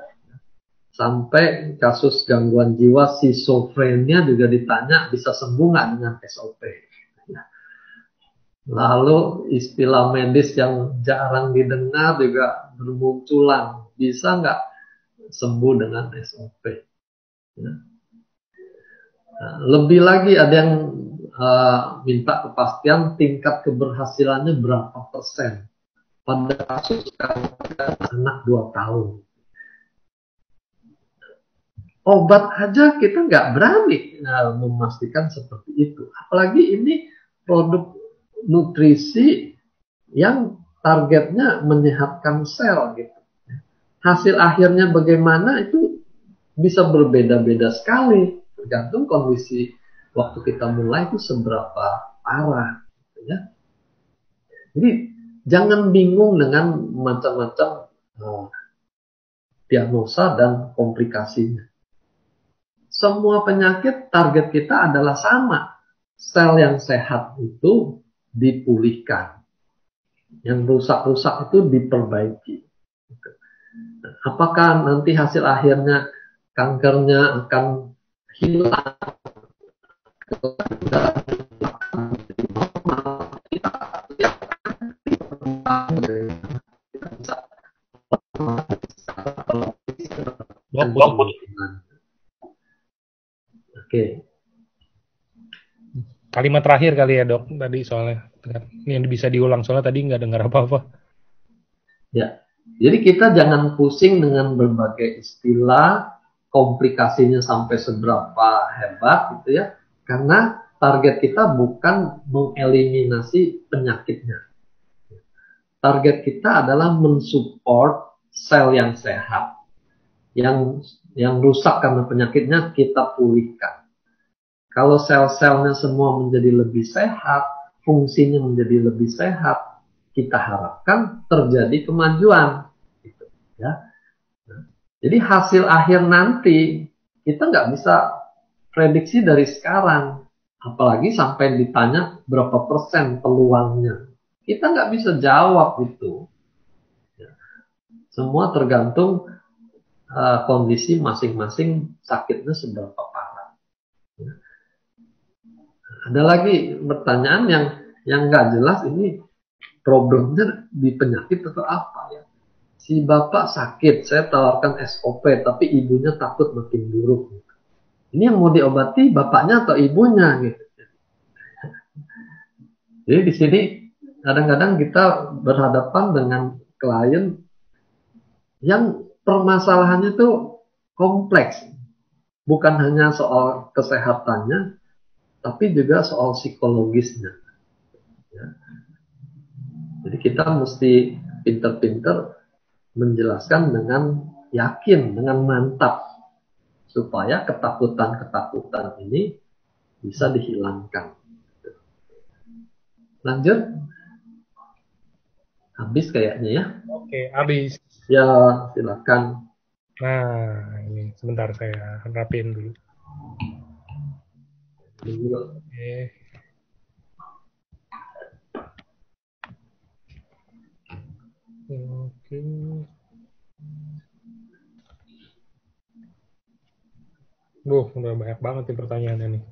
Sampai kasus gangguan jiwa schizofrenia juga ditanya bisa sembuh nggak dengan SOP. Ya. Lalu istilah medis yang jarang didengar juga bermunculan. Bisa nggak sembuh dengan SOP? Ya. Nah, lebih lagi ada yang minta kepastian tingkat keberhasilannya berapa persen. Pada kasus anak 2 tahun. Obat aja kita nggak berani memastikan seperti itu. Apalagi ini produk nutrisi yang targetnya menyehatkan sel gitu. Hasil akhirnya bagaimana itu bisa berbeda-beda sekali, tergantung kondisi waktu kita mulai itu seberapa parah. Ya. Jadi jangan bingung dengan macam-macam diagnosa dan komplikasinya. Semua penyakit target kita adalah sama. Sel yang sehat itu dipulihkan. Yang rusak-rusak itu diperbaiki. Apakah nanti hasil akhirnya kankernya akan hilang? Oke. Kalimat terakhir kali ya dok tadi soalnya yang bisa diulang soalnya tadi nggak dengar apa-apa. Ya, jadi kita jangan pusing dengan berbagai istilah, komplikasinya sampai seberapa hebat gitu ya, karena target kita bukan mengeliminasi penyakitnya. Target kita adalah mensupport sel yang sehat, yang rusak karena penyakitnya kita pulihkan. Kalau sel-selnya semua menjadi lebih sehat, fungsinya menjadi lebih sehat, kita harapkan terjadi kemajuan. Gitu, ya. Jadi hasil akhir nanti kita nggak bisa prediksi dari sekarang, apalagi sampai ditanya berapa persen peluangnya. Kita nggak bisa jawab itu. Ya. Semua tergantung kondisi masing-masing sakitnya seberapa parah. Ya. Ada lagi pertanyaan yang nggak jelas, ini problemnya di penyakit atau apa ya? Si bapak sakit, saya tawarkan SOP, tapi ibunya takut makin buruk. Ini yang mau diobati bapaknya atau ibunya gitu. Jadi di sini kadang-kadang kita berhadapan dengan klien yang permasalahannya itu kompleks, bukan hanya soal kesehatannya, tapi juga soal psikologisnya. Ya. Jadi kita mesti pinter-pinter menjelaskan dengan yakin, dengan mantap, supaya ketakutan-ketakutan ini bisa dihilangkan. Lanjut, habis kayaknya ya. Oke, habis. Ya, silakan. Nah, ini sebentar saya rapiin dulu. Oke. Oke. Udah banyak banget nih pertanyaannya nih.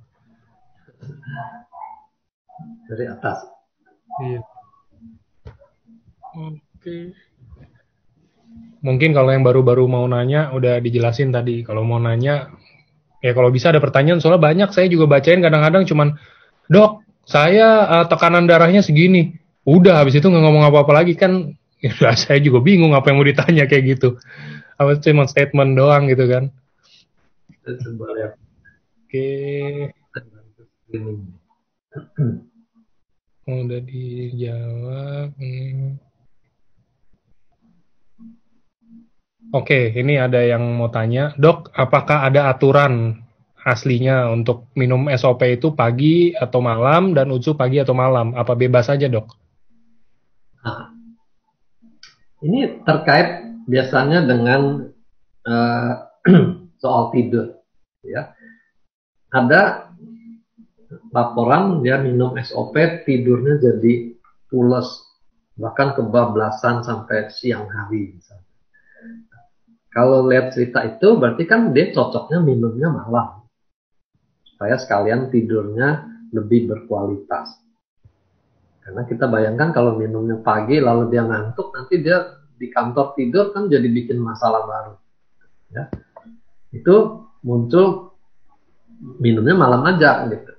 Dari atas. Iya. Oke. Mungkin kalau yang baru-baru mau nanya udah dijelasin tadi. Kalau mau nanya, ya kalau bisa ada pertanyaan soalnya banyak. Saya juga bacain kadang-kadang cuman, "Dok, saya tekanan darahnya segini." Udah habis itu nggak ngomong apa-apa lagi kan. Ya, udah, saya juga bingung apa yang mau ditanya kayak gitu. Apa cuma statement doang gitu kan. Coba lihat Oke, ini. udah dijawab. Oke, ini ada yang mau tanya, Dok, apakah ada aturan aslinya untuk minum SOP itu pagi atau malam dan UTSU pagi atau malam? Apa bebas aja, Dok? Nah, ini terkait biasanya dengan uh, soal tidur. Ya, ada laporan dia minum SOP tidurnya jadi pules, bahkan kebablasan sampai siang hari. Misalnya. Kalau lihat cerita itu berarti kan dia cocoknya minumnya malam supaya sekalian tidurnya lebih berkualitas. Karena kita bayangkan kalau minumnya pagi lalu dia ngantuk, nanti dia di kantor tidur kan jadi bikin masalah baru. Ya. Itu muncul minumnya malam aja gitu.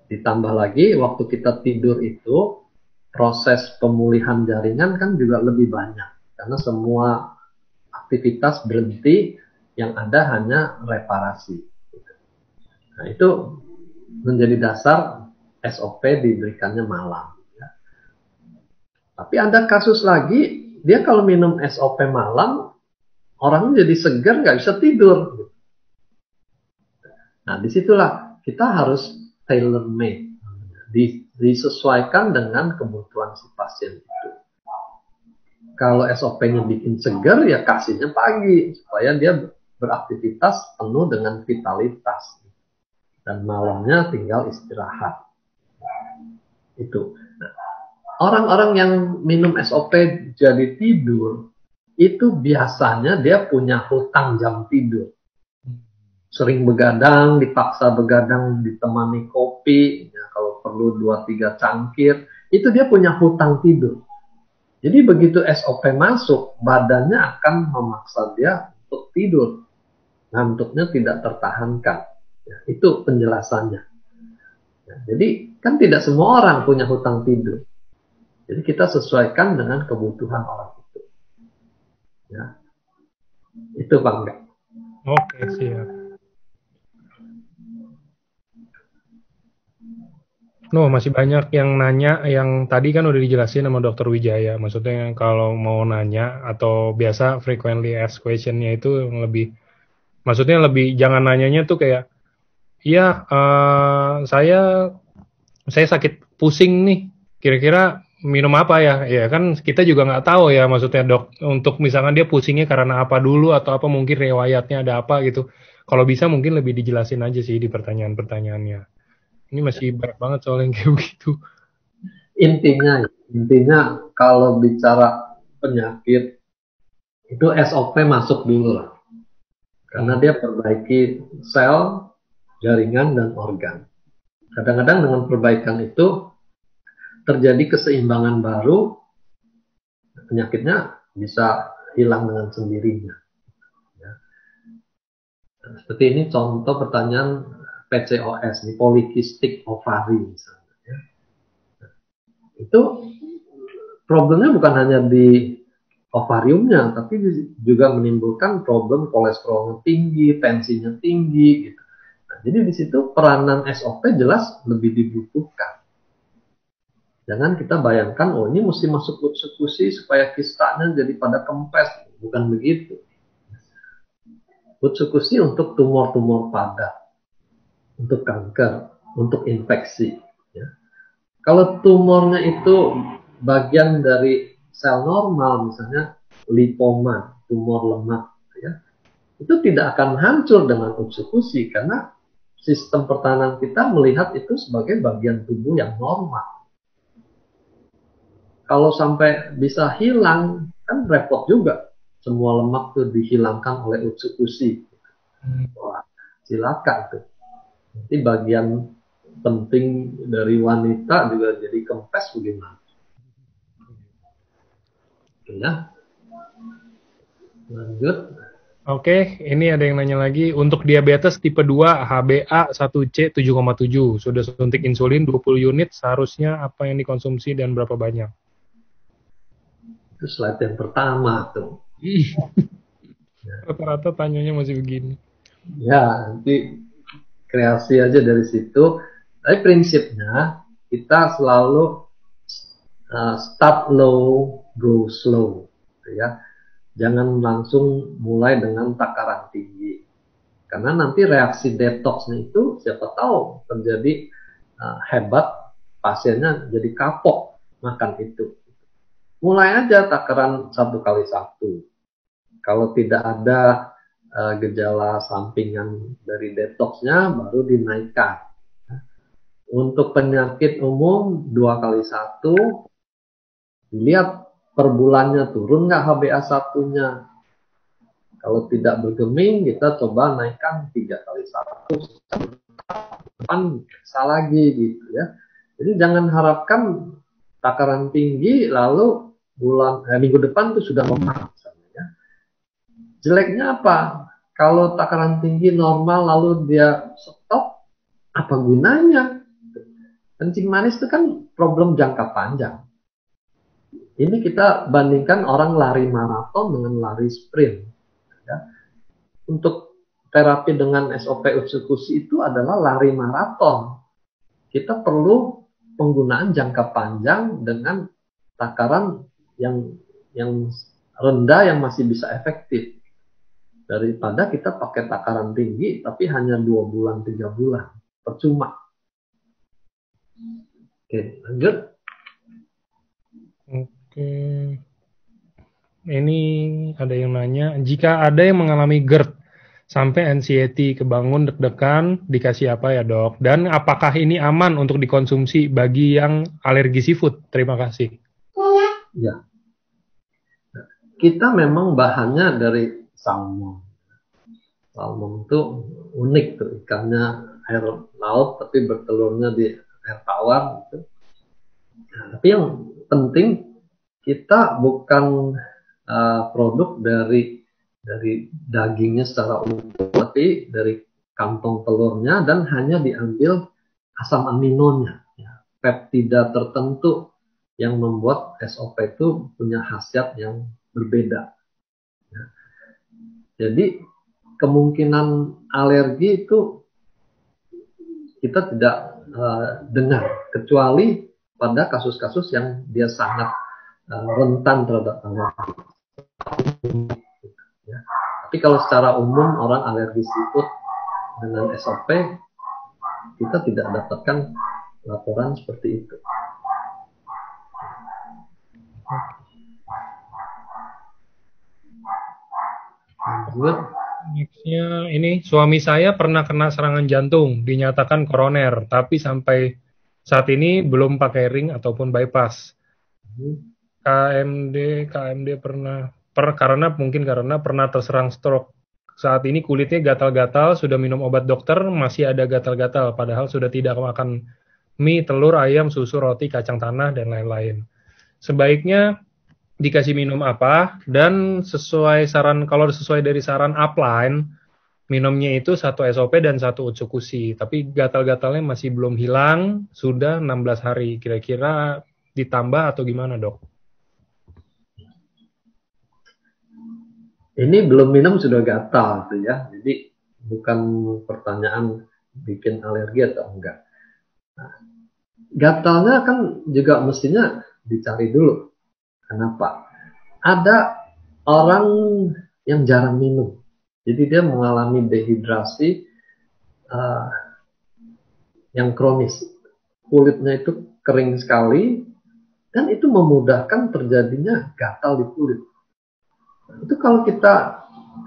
Ditambah lagi waktu kita tidur itu proses pemulihan jaringan kan juga lebih banyak karena semua aktivitas berhenti, yang ada hanya reparasi. Nah, itu menjadi dasar SOP diberikannya malam. Ya. Tapi ada kasus lagi, dia kalau minum SOP malam, orangnya jadi segar, nggak bisa tidur. Nah, disitulah kita harus tailor made, disesuaikan dengan kebutuhan si pasien itu. Kalau SOP-nya bikin segar, ya kasihnya pagi supaya dia beraktivitas penuh dengan vitalitas dan malamnya tinggal istirahat. Itu. Nah, orang-orang yang minum SOP jadi tidur itu biasanya dia punya hutang jam tidur. Sering begadang, dipaksa begadang ditemani kopi, ya, kalau perlu 2-3 cangkir, itu dia punya hutang tidur. Jadi begitu SOP masuk, badannya akan memaksa dia untuk tidur. Ngantuknya tidak tertahankan. Ya, itu penjelasannya. Ya, jadi kan tidak semua orang punya hutang tidur. Jadi kita sesuaikan dengan kebutuhan orang itu. Ya, itu Bang. Oke, siap. Masih banyak yang nanya, yang tadi kan udah dijelasin sama Dokter Wijaya. Maksudnya kalau mau nanya atau biasa frequently asked question-nya itu yang lebih, maksudnya lebih jangan nanyanya tuh kayak, iya, saya sakit pusing nih, kira-kira minum apa ya? Ya kan kita juga nggak tahu ya, maksudnya dok, untuk misalkan dia pusingnya karena apa dulu atau apa mungkin riwayatnya ada apa gitu. Kalau bisa mungkin lebih dijelasin aja sih di pertanyaan-pertanyaannya. Ini masih banyak banget soal yang kayak begitu. Intinya kalau bicara penyakit itu SOP masuk dulu lah. Karena dia perbaiki sel, jaringan, dan organ. Kadang-kadang dengan perbaikan itu terjadi keseimbangan baru, penyakitnya bisa hilang dengan sendirinya. Ya. Seperti ini contoh pertanyaan PCOS, nih, polycystic ovary misalnya. Ya. Itu problemnya bukan hanya di ovariumnya, tapi juga menimbulkan problem kolesterolnya tinggi, tensinya tinggi. Gitu. Nah, jadi di situ peranan SOP jelas lebih dibutuhkan. Jangan kita bayangkan, oh ini mesti masuk utsekusi supaya kistanya jadi pada kempes. Bukan begitu. Utsekusi untuk tumor-tumor padat, untuk kanker, untuk infeksi. Ya. Kalau tumornya itu bagian dari sel normal, misalnya lipoma, tumor lemak, ya, itu tidak akan hancur dengan eksekusi karena sistem pertahanan kita melihat itu sebagai bagian tubuh yang normal. Kalau sampai bisa hilang, kan repot juga. Semua lemak itu dihilangkan oleh eksekusi. Wah, silakan tuh. Nanti bagian penting dari wanita juga jadi kempes bagaimana? Ya, lanjut. Oke, ini ada yang nanya lagi. Untuk diabetes tipe 2 HbA1c 7,7, sudah suntik insulin 20 unit, seharusnya apa yang dikonsumsi dan berapa banyak? Itu slide yang pertama tuh. Rata-rata tanyanya masih begini. Ya, nanti kreasi aja dari situ. Tapi prinsipnya kita selalu start low, go slow, ya. Jangan langsung mulai dengan takaran tinggi, karena nanti reaksi detoxnya itu siapa tahu terjadi hebat, pasiennya jadi kapok makan itu. Mulai aja takaran 1x1. Kalau tidak ada gejala sampingan dari detoxnya, baru dinaikkan. Untuk penyakit umum 2x1, dilihat per bulannya turun nggak HbA1-nya. Kalau tidak bergeming, kita coba naikkan 3x1. Depan bisa lagi gitu ya. Jadi jangan harapkan takaran tinggi lalu minggu depan itu sudah lemah. Ya. Jeleknya apa? Kalau takaran tinggi normal lalu dia stop, apa gunanya? Kencing manis itu kan problem jangka panjang. Ini kita bandingkan orang lari maraton dengan lari sprint. Ya. Untuk terapi dengan SOP eksekusi itu adalah lari maraton. Kita perlu penggunaan jangka panjang dengan takaran yang rendah yang masih bisa efektif. Daripada kita pakai takaran tinggi tapi hanya 2 bulan, 3 bulan. Percuma. Oke, lanjut. Oke. Ini ada yang nanya, jika ada yang mengalami GERD sampai anxiety, kebangun deg-degan, dikasih apa ya dok? Dan apakah ini aman untuk dikonsumsi bagi yang alergi seafood? Terima kasih. Ya, kita memang bahannya dari salmon. Salmon itu unik tuh, ikannya air laut tapi bertelurnya di air tawar gitu. Nah, tapi yang penting kita bukan produk dari dagingnya secara utuh, tapi dari kantong telurnya dan hanya diambil asam aminonya, ya, peptida tertentu yang membuat SOP itu punya khasiat yang berbeda. Ya. Jadi kemungkinan alergi itu kita tidak dengar, kecuali pada kasus-kasus yang dia sangat rentan terhadap alergi. Ya. Tapi kalau secara umum orang alergi seafood dengan SOP, kita tidak dapatkan laporan seperti itu. Lanjut. Nextnya ini, suami saya pernah kena serangan jantung, dinyatakan koroner, tapi sampai saat ini belum pakai ring ataupun bypass. KMD karena pernah terserang stroke. Saat ini kulitnya gatal-gatal, sudah minum obat dokter, masih ada gatal-gatal, padahal sudah tidak makan mie, telur, ayam, susu, roti, kacang tanah, dan lain-lain. Sebaiknya dikasih minum apa, dan kalau sesuai dari saran upline, minumnya itu 1 SOP dan 1 Utsukushi. Tapi gatal-gatalnya masih belum hilang, sudah 16 hari. Kira-kira ditambah atau gimana dok? Ini belum minum sudah gatal tuh ya. Jadi bukan pertanyaan bikin alergi atau enggak. Nah, gatalnya kan juga mestinya dicari dulu. Kenapa? Ada orang yang jarang minum. Jadi dia mengalami dehidrasi yang kronis. Kulitnya itu kering sekali, dan itu memudahkan terjadinya gatal di kulit. Itu kalau kita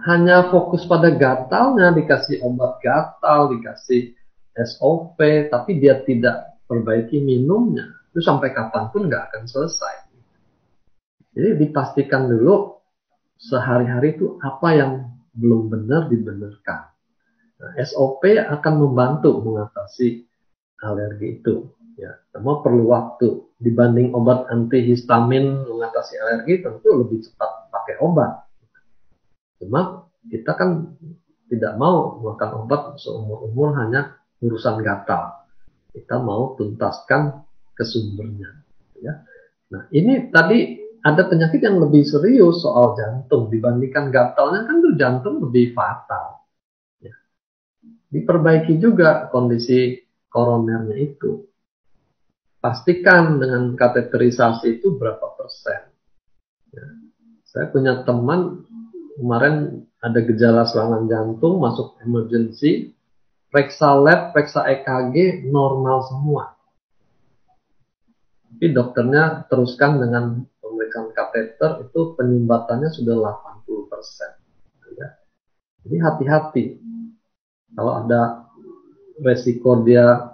hanya fokus pada gatalnya, dikasih obat gatal, dikasih SOP, tapi dia tidak perbaiki minumnya, itu sampai kapanpun nggak akan selesai. Jadi dipastikan dulu sehari-hari itu apa yang belum benar dibenarkan. Nah, SOP akan membantu mengatasi alergi itu. Ya, semua perlu waktu. Dibanding obat antihistamin mengatasi alergi, tentu lebih cepat pakai obat. Cuma kita kan tidak mau makan obat seumur-umur hanya urusan gatal. Kita mau tuntaskan ke sumbernya. Ya. Nah, ini tadi ada penyakit yang lebih serius soal jantung dibandingkan gatalnya, kan tuh jantung lebih fatal. Ya. Diperbaiki juga kondisi koronernya itu. Pastikan dengan kateterisasi itu berapa persen. Ya. Saya punya teman kemarin ada gejala serangan jantung, masuk emergency, periksa lab, periksa EKG, normal semua. Tapi dokternya teruskan dengan pemeriksaan kateter, itu penyumbatannya sudah 80%. Ya. Jadi hati-hati. Kalau ada resiko dia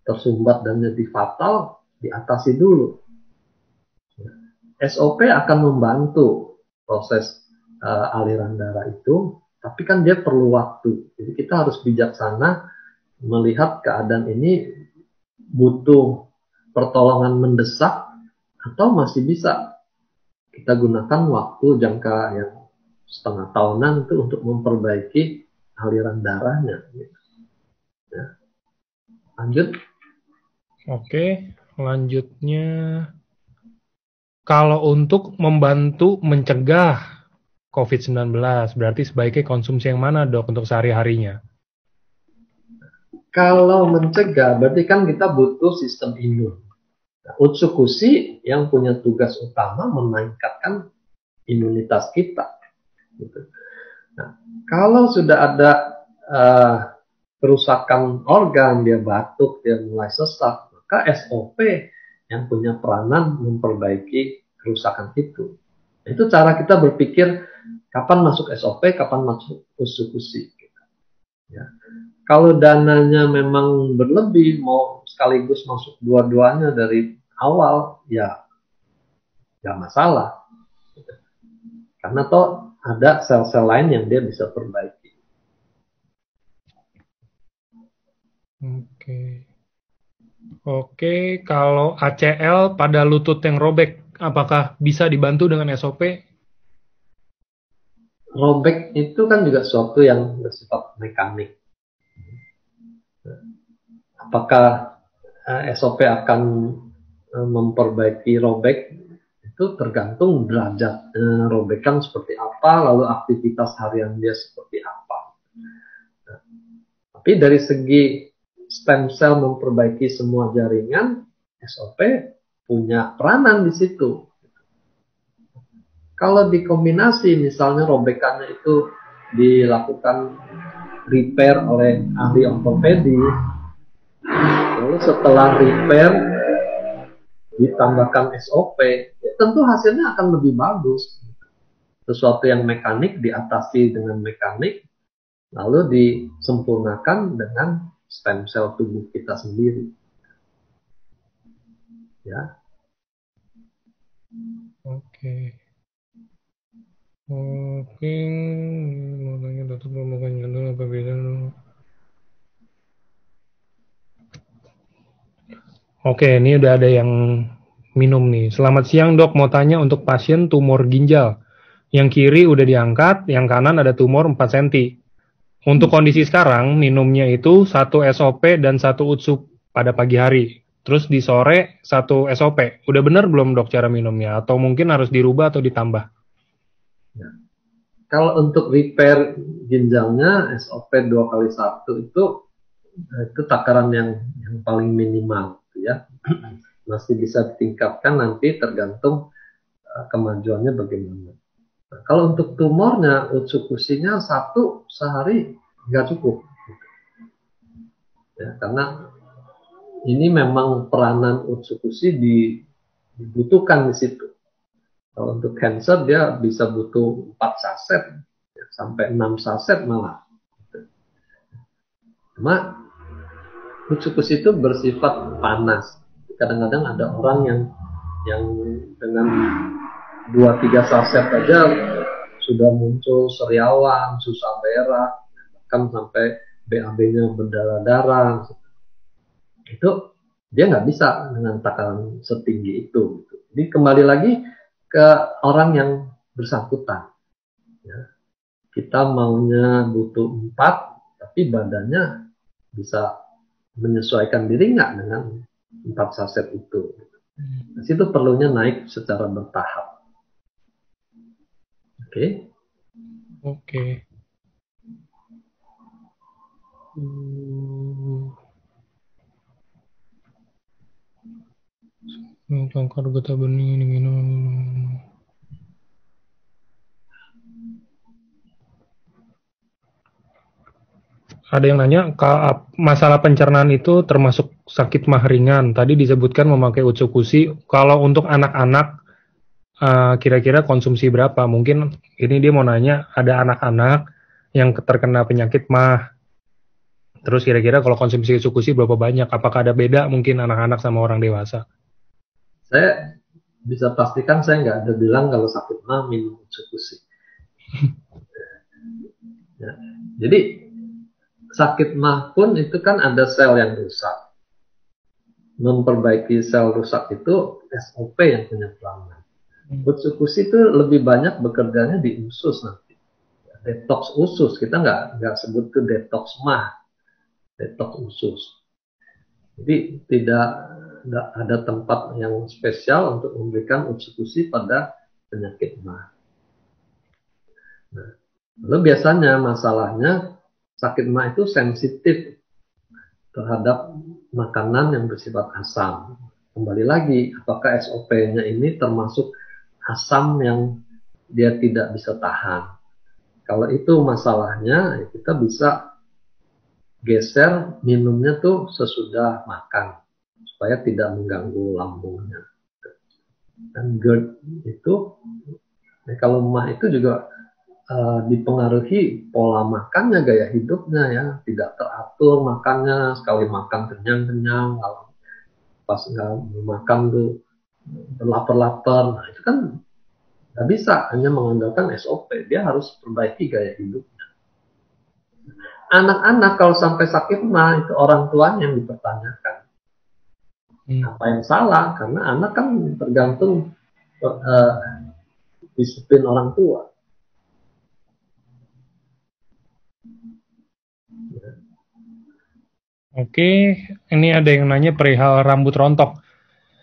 tersumbat dan jadi fatal, diatasi dulu. SOP akan membantu proses aliran darah itu, tapi kan dia perlu waktu. Jadi kita harus bijaksana melihat keadaan ini butuh pertolongan mendesak atau masih bisa kita gunakan waktu jangka yang setengah tahunan itu untuk memperbaiki aliran darahnya. Ya. Lanjut. Oke, lanjutnya. Kalau untuk membantu mencegah COVID-19, berarti sebaiknya konsumsi yang mana, Dok, untuk sehari-harinya? Kalau mencegah, berarti kan kita butuh sistem imun. Nah, Utsukushi yang punya tugas utama meningkatkan imunitas kita. Gitu. Nah, kalau sudah ada kerusakan organ, dia batuk, dia mulai sesak, maka SOP yang punya peranan memperbaiki kerusakan itu. Itu cara kita berpikir kapan masuk SOP, kapan masuk Utsukushi. Ya. Kalau dananya memang berlebih, mau sekaligus masuk dua-duanya dari awal, ya nggak masalah. Karena toh ada sel-sel lain yang dia bisa perbaiki. Oke, kalau ACL pada lutut yang robek, apakah bisa dibantu dengan SOP? Robek itu kan juga sesuatu yang bersifat mekanik. Apakah SOP akan memperbaiki robek? Itu tergantung derajat robekan seperti apa, lalu aktivitas harian dia seperti apa. Nah, tapi dari segi stem cell memperbaiki semua jaringan, SOP punya peranan di situ. Kalau dikombinasi, misalnya robekannya itu dilakukan repair oleh ahli ortopedi, lalu setelah repair ditambahkan SOP, ya tentu hasilnya akan lebih bagus. Sesuatu yang mekanik diatasi dengan mekanik, lalu disempurnakan dengan stem cell tubuh kita sendiri. Ya. Oke. Mau tanya dokter pembukaan jantung apa beda? Oke, ini udah ada yang minum nih. Selamat siang, Dok. Mau tanya untuk pasien tumor ginjal. Yang kiri udah diangkat, yang kanan ada tumor 4 cm. Untuk kondisi sekarang, minumnya itu 1 SOP dan 1 utsup pada pagi hari. Terus di sore 1 SOP. Udah bener belum, Dok, cara minumnya? Atau mungkin harus dirubah atau ditambah? Ya. Kalau untuk repair ginjalnya, SOP 2x1 itu takaran yang paling minimal. Ya. Masih bisa ditingkatkan nanti tergantung kemajuannya bagaimana. Nah, kalau untuk tumornya, utsukusinya 1 sehari nggak cukup. Ya, karena ini memang peranan Utsukushi dibutuhkan di situ. Kalau untuk cancer dia bisa butuh 4 saset sampai 6 saset malah. Cuma Utsukushi itu bersifat panas. Kadang-kadang ada orang yang dengan 2-3 saset aja sudah muncul sariawan, susah berak, bahkan sampai BAB-nya berdarah-darah. Itu dia nggak bisa dengan takaran setinggi itu. Jadi kembali lagi ke orang yang bersangkutan. Ya. Kita maunya butuh 4, tapi badannya bisa menyesuaikan diri nggak dengan 4 saset itu. Di situ perlunya naik secara bertahap. Oke. Oke. Tongkar getah bening diminum. Ada yang nanya, masalah pencernaan itu termasuk sakit mah ringan. Tadi disebutkan memakai Utsukushi. Kalau untuk anak-anak, kira-kira konsumsi berapa? Mungkin ini dia mau nanya, ada anak-anak yang terkena penyakit mah. Terus kira-kira kalau konsumsi Utsukushi berapa banyak? Apakah ada beda mungkin anak-anak sama orang dewasa? Saya bisa pastikan saya nggak ada bilang kalau sakit mah minum Utsukushi. Ya. Jadi sakit mah pun itu kan ada sel yang rusak. Memperbaiki sel rusak itu SOP yang punya peranan. Utsukushi itu lebih banyak bekerjanya di usus nanti. Detox usus, kita nggak sebut itu detox mah, detox usus. Jadi tidak ada tempat yang spesial untuk memberikan Utsukushi pada penyakit mah. Nah, lalu biasanya masalahnya sakit mah itu sensitif terhadap makanan yang bersifat asam. Kembali lagi, apakah SOP-nya ini termasuk asam yang dia tidak bisa tahan? Kalau itu masalahnya, kita bisa geser minumnya tuh sesudah makan, supaya tidak mengganggu lambungnya. Dan GERD itu, kalau mah itu juga dipengaruhi pola makannya, gaya hidupnya ya, tidak teratur makannya, sekali makan kenyang-kenyang, kalau pas nggak makan tuh lapar-lapar. Nah, itu kan nggak bisa hanya mengandalkan SOP, dia harus perbaiki gaya hidupnya. Anak-anak kalau sampai sakit mah itu orang tuanya yang dipertanyakan. Apa yang salah? Karena anak kan tergantung disiplin orang tua. Oke, ini ada yang nanya perihal rambut rontok.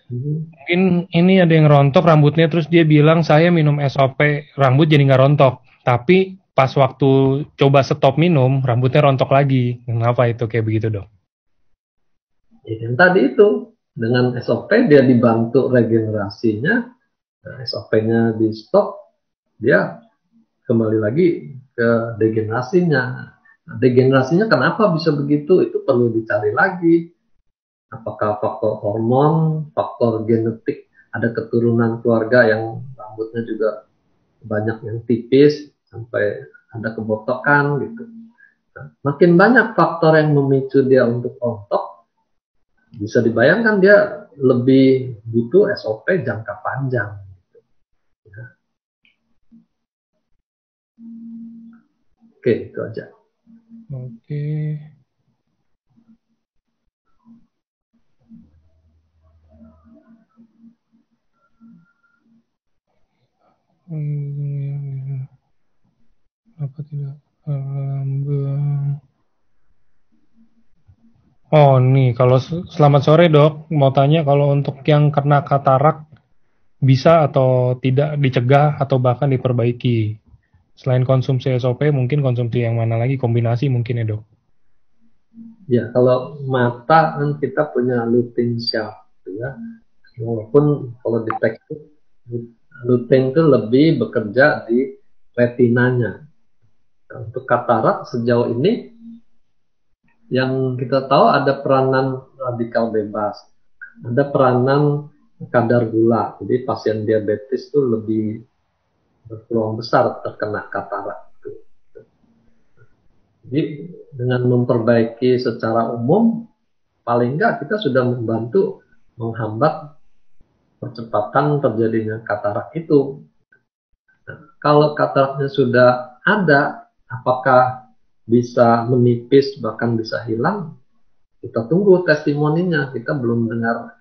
Mungkin ini ada yang rontok rambutnya, terus dia bilang saya minum SOP rambut jadi nggak rontok. Tapi pas waktu coba stop minum, rambutnya rontok lagi. Kenapa itu kayak begitu, Dok? Yang tadi itu, dengan SOP dia dibantu regenerasinya, SOP-nya di stop, dia kembali lagi ke degenerasinya. Degenerasinya kenapa bisa begitu? Itu perlu dicari lagi. Apakah faktor hormon, faktor genetik, ada keturunan keluarga yang rambutnya juga banyak yang tipis sampai ada kebotokan gitu. Nah, makin banyak faktor yang memicu dia untuk rontok, bisa dibayangkan dia lebih butuh SOP jangka panjang. Gitu. Ya. Oke, itu aja. Oke. Apa tidak? Oh, nih kalau selamat sore, Dok. Mau tanya kalau untuk yang kena katarak bisa atau tidak dicegah atau bahkan diperbaiki? Selain konsumsi SOP, mungkin konsumsi yang mana lagi? Kombinasi mungkin ya, Dok? Ya, kalau mata kan kita punya lutein shaft, ya. Walaupun kalau di tekstur lutein itu lebih bekerja di retinanya. Nah, untuk katarak sejauh ini yang kita tahu ada peranan radikal bebas. Ada peranan kadar gula. Jadi pasien diabetes itu lebih berpeluang besar terkena katarak. Jadi dengan memperbaiki secara umum, paling enggak kita sudah membantu menghambat percepatan terjadinya katarak itu. Nah, kalau kataraknya sudah ada, apakah bisa menipis bahkan bisa hilang? Kita tunggu testimoninya, kita belum dengar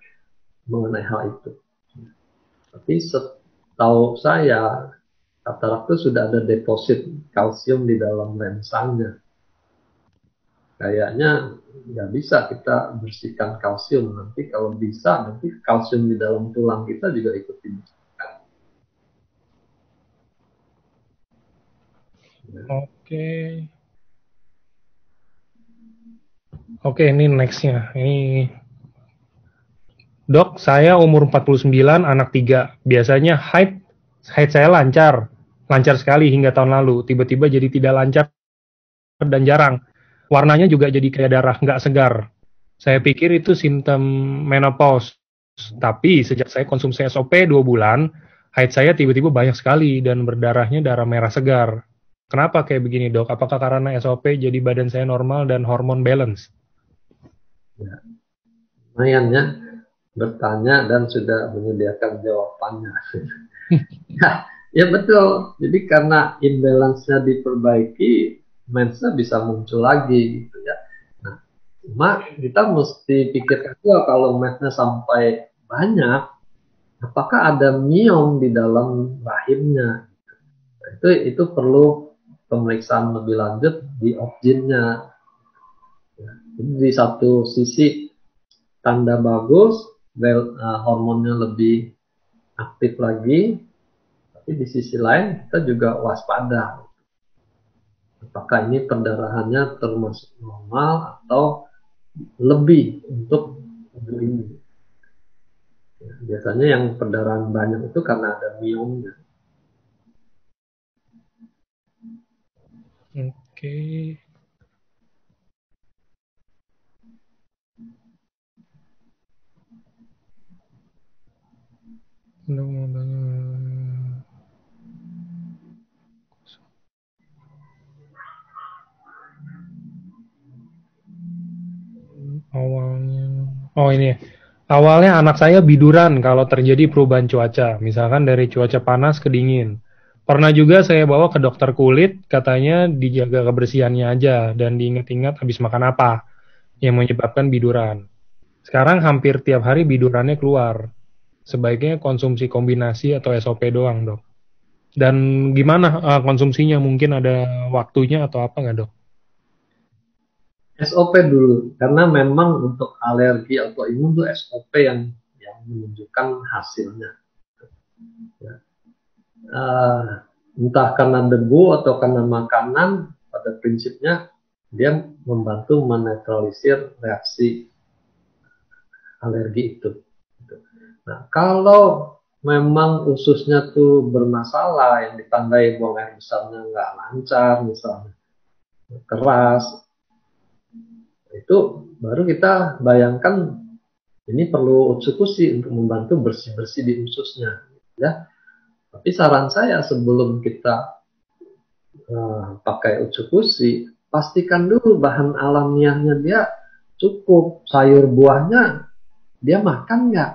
mengenai hal itu. Tapi setahu saya, katarak itu sudah ada deposit kalsium di dalam lensanya. Kayaknya nggak bisa kita bersihkan kalsium. Nanti kalau bisa, nanti kalsium di dalam tulang kita juga ikut dibersihkan. Oke. Oke, ini nextnya. Ini Dok, saya umur 49, anak 3. Biasanya haid saya lancar. Lancar sekali hingga tahun lalu. Tiba-tiba jadi tidak lancar dan jarang. Warnanya juga jadi kayak darah, nggak segar. Saya pikir itu simptom menopause. Tapi sejak saya konsumsi SOP 2 bulan, haid saya tiba-tiba banyak sekali dan berdarahnya darah merah segar. Kenapa kayak begini, Dok? Apakah karena SOP jadi badan saya normal dan hormon balance? Ya, lumayan ya bertanya dan sudah menyediakan jawabannya. Ya betul. Jadi karena imbalance-nya diperbaiki, mensnya bisa muncul lagi gitu ya. Nah, cuma kita mesti pikirkan juga kalau mensnya sampai banyak, apakah ada miom di dalam rahimnya? Itu perlu pemeriksaan lebih lanjut di objinnya. Jadi di satu sisi tanda bagus, hormonnya lebih aktif lagi, tapi di sisi lain kita juga waspada. Apakah ini perdarahannya termasuk normal atau lebih untuk ini? Ya, biasanya yang perdarahan banyak itu karena ada miomnya. Oke. Awalnya anak saya biduran kalau terjadi perubahan cuaca, misalkan dari cuaca panas ke dingin. Pernah juga saya bawa ke dokter kulit, katanya dijaga kebersihannya aja dan diingat-ingat habis makan apa yang menyebabkan biduran. Sekarang hampir tiap hari bidurannya keluar. Sebaiknya konsumsi kombinasi atau SOP doang, Dok. Dan gimana konsumsinya? Mungkin ada waktunya atau apa nggak, Dok? SOP dulu, karena memang untuk alergi autoimun itu SOP yang menunjukkan hasilnya. Ya. Entah karena debu atau karena makanan, pada prinsipnya dia membantu menetralisir reaksi alergi itu. Nah, kalau memang ususnya tuh bermasalah, yang ditandai buang air besarnya nggak lancar, misalnya keras, itu baru kita bayangkan ini perlu utsukusi untuk membantu bersih-bersih di ususnya, ya. Tapi saran saya sebelum kita pakai utsukusi, pastikan dulu bahan alamiahnya dia cukup, sayur buahnya dia makan nggak.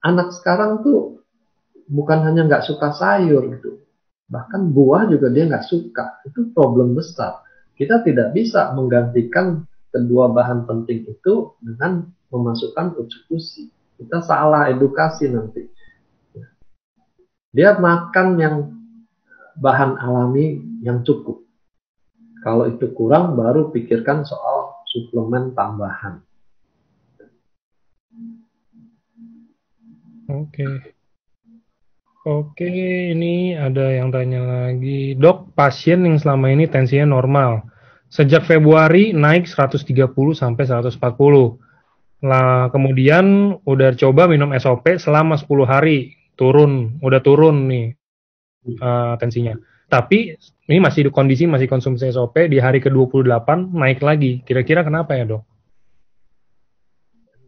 Anak sekarang tuh bukan hanya nggak suka sayur gitu, bahkan buah juga dia nggak suka. Itu problem besar. Kita tidak bisa menggantikan kedua bahan penting itu dengan memasukkan utsukusi. Kita salah edukasi nanti. Dia makan yang bahan alami yang cukup. Kalau itu kurang, baru pikirkan soal suplemen tambahan. Oke, ini ada yang tanya lagi. Dok, pasien yang selama ini tensinya normal. Sejak Februari naik 130 sampai 140. Lah, kemudian udah coba minum SOP selama 10 hari. Udah turun nih tensinya. Tapi ini masih di kondisi masih konsumsi SOP, di hari ke-28 naik lagi. Kira-kira kenapa ya, Dok?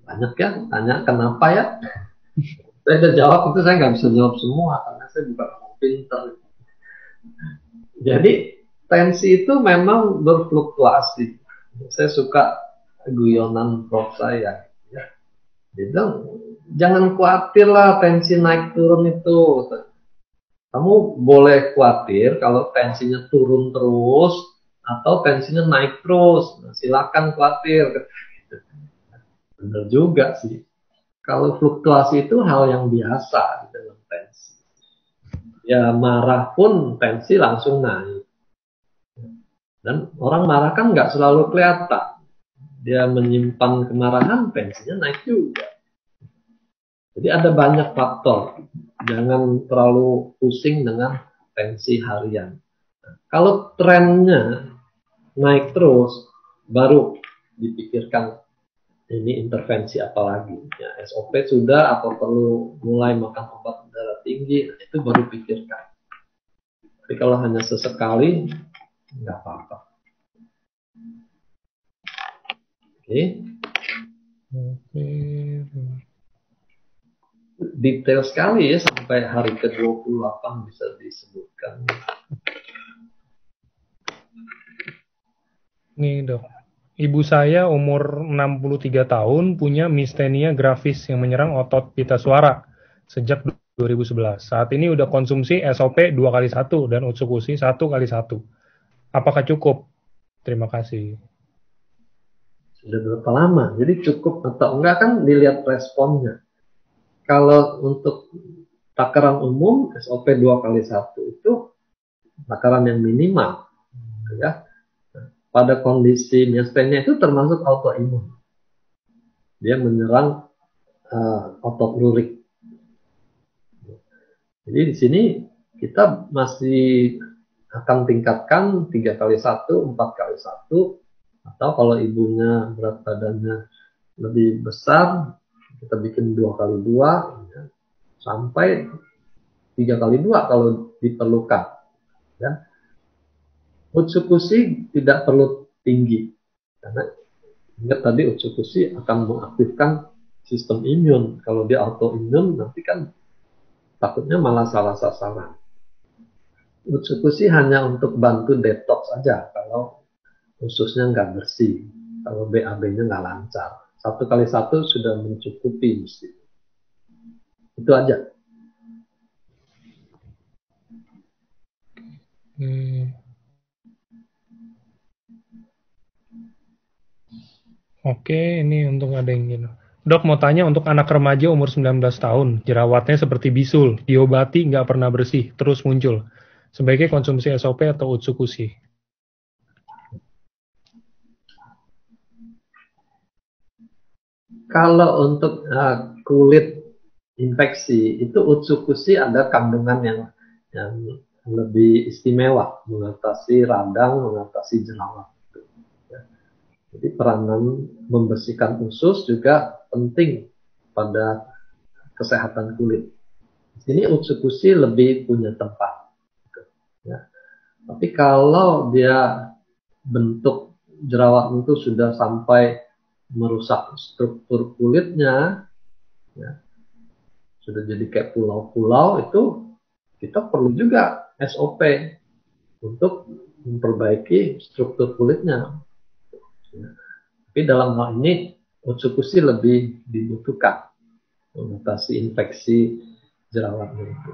Banyak ya, tanya kenapa ya. Saya udah jawab itu, saya nggak bisa jawab semua karena saya bukan orang pintar. Jadi tensi itu memang berfluktuasi. Saya suka guyonan prof saya. Ya. Dia bilang, jangan khawatir lah tensi naik turun itu. Kamu boleh khawatir kalau tensinya turun terus atau tensinya naik terus. Nah, silakan khawatir. Benar juga sih. Kalau fluktuasi itu hal yang biasa di dalam tensi. Ya marah pun tensi langsung naik. Dan orang marah kan nggak selalu kelihatan. Dia menyimpan kemarahan, tensinya naik juga. Jadi ada banyak faktor. Jangan terlalu pusing dengan tensi harian. Kalau trennya naik terus, baru dipikirkan ini intervensi apa lagi. Ya, SOP sudah atau perlu mulai makan obat darah tinggi, itu baru pikirkan. Tapi kalau hanya sesekali, nggak apa-apa. Oke. Detail sekali ya, sampai hari ke-28 bisa disebutkan. Nih dok, ibu saya umur 63 tahun punya mistenia grafis yang menyerang otot pita suara sejak 2011. Saat ini udah konsumsi SOP 2x1 dan Utsukushi 1x1. Apakah cukup? Terima kasih. Sudah berapa lama? Jadi cukup atau enggak kan dilihat responnya. Kalau untuk takaran umum SOP 2x1 itu takaran yang minimal. Ya. Pada kondisi miastenia itu termasuk autoimun. Dia menyerang otot lurik. Jadi di sini kita masih akan tingkatkan 3x1, 4x1, atau kalau ibunya berat badannya lebih besar, kita bikin 2x2, ya, sampai 3x2 kalau diperlukan. Ya. Utsukushi tidak perlu tinggi, karena ingat tadi Utsukushi akan mengaktifkan sistem imun. Kalau dia autoimun nanti kan takutnya malah salah sasaran. Utsukushi hanya untuk bantu detox aja kalau ususnya nggak bersih, kalau BAB-nya nggak lancar. 1x1 sudah mencukupi mesti. Itu aja. Oke, ini untuk ada yang gini. Dok mau tanya untuk anak remaja umur 19 tahun, jerawatnya seperti bisul, diobati nggak pernah bersih, terus muncul. Sebaiknya konsumsi SOP atau Utsukushi? Kalau untuk kulit infeksi, itu Utsukushi ada kandungan yang lebih istimewa, mengatasi radang, mengatasi jerawat. Jadi peranan membersihkan usus juga penting pada kesehatan kulit. Di sini Utsukushi lebih punya tempat. Ya. Tapi kalau dia bentuk jerawat itu sudah sampai merusak struktur kulitnya, ya, sudah jadi kayak pulau-pulau, itu kita perlu juga SOP untuk memperbaiki struktur kulitnya. Ya. Tapi dalam hal ini Utsukushi lebih dibutuhkan mengatasi infeksi jerawatnya itu.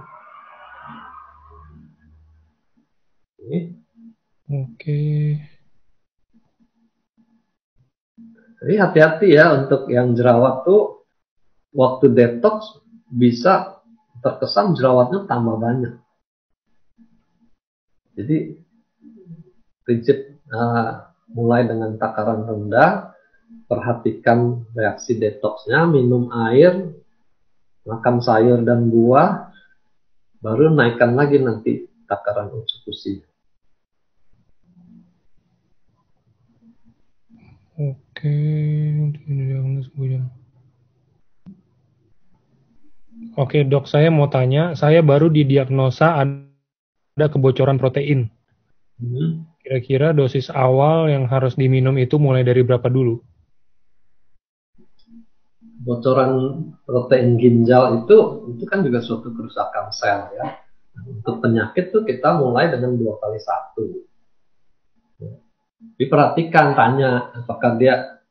Oke. Jadi hati-hati ya untuk yang jerawat tuh waktu detox bisa terkesan jerawatnya tambah banyak. Jadi prinsip mulai dengan takaran rendah, perhatikan reaksi detoxnya, minum air, makan sayur dan buah, baru naikkan lagi nanti takaran Utsukushi. Oke dok, saya mau tanya, saya baru didiagnosa ada kebocoran protein. Kira-kira dosis awal yang harus diminum itu mulai dari berapa dulu? bocoran protein ginjal itu kan juga suatu kerusakan sel ya. Untuk penyakit tuh kita mulai dengan 2x1. Diperhatikan, tanya apakah dia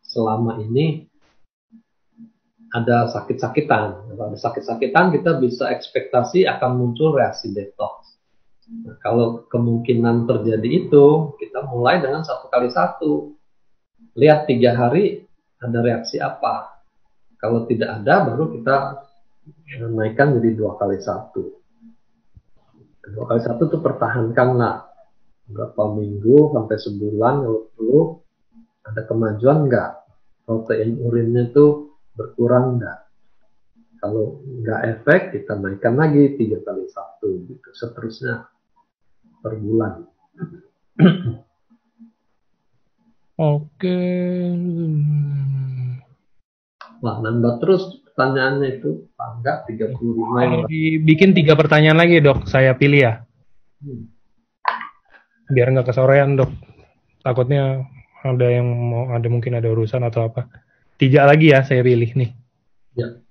selama ini ada sakit-sakitan. Kalau ada sakit-sakitan kita bisa ekspektasi akan muncul reaksi detox. Nah, kalau kemungkinan terjadi itu, kita mulai dengan 1x1. Lihat 3 hari ada reaksi apa. Kalau tidak ada, baru kita naikkan jadi 2x1. 2x1 itu pertahankanlah berapa minggu sampai sebulan. Kalau perlu ada kemajuan enggak, protein urinnya itu berkurang enggak. Kalau enggak efek, kita naikkan lagi 3x1 gitu, seterusnya per bulan. Oke. Wah, nambah terus pertanyaannya itu. Enggak, 35 yang Kalau dibikin 3 pertanyaan lagi, Dok, saya pilih ya. Biar nggak kesorean, Dok. Takutnya ada mungkin ada urusan atau apa. 3 lagi ya saya pilih nih. Ya.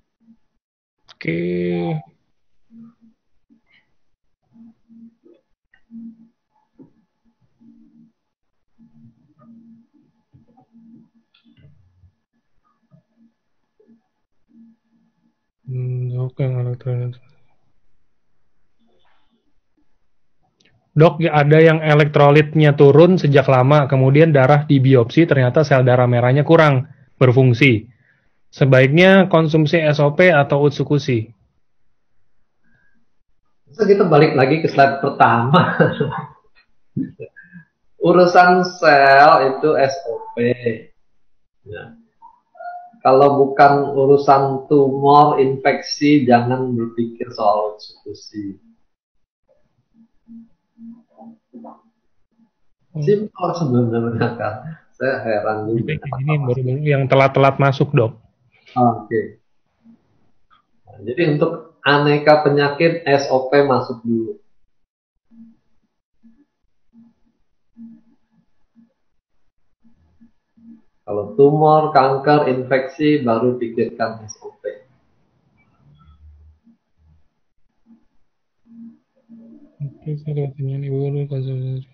Oke. Dok, yang elektrolit. Dok, ada yang elektrolitnya turun sejak lama, kemudian darah dibiopsi ternyata sel darah merahnya kurang berfungsi. Sebaiknya konsumsi SOP atau Utsukushi? So, kita balik lagi ke slide pertama. Urusan sel itu SOP. Ya. Kalau bukan urusan tumor, infeksi, jangan berpikir soal Utsukushi. Simpel sebenarnya kan. Saya heran juga. Ini baru-baru yang telat-telat masuk, Dok. Oke. Nah, jadi untuk aneka penyakit SOP masuk dulu. Kalau tumor, kanker, infeksi, baru pikirkan SOP. Oke, saya tanya Ibu dulu konsumsi.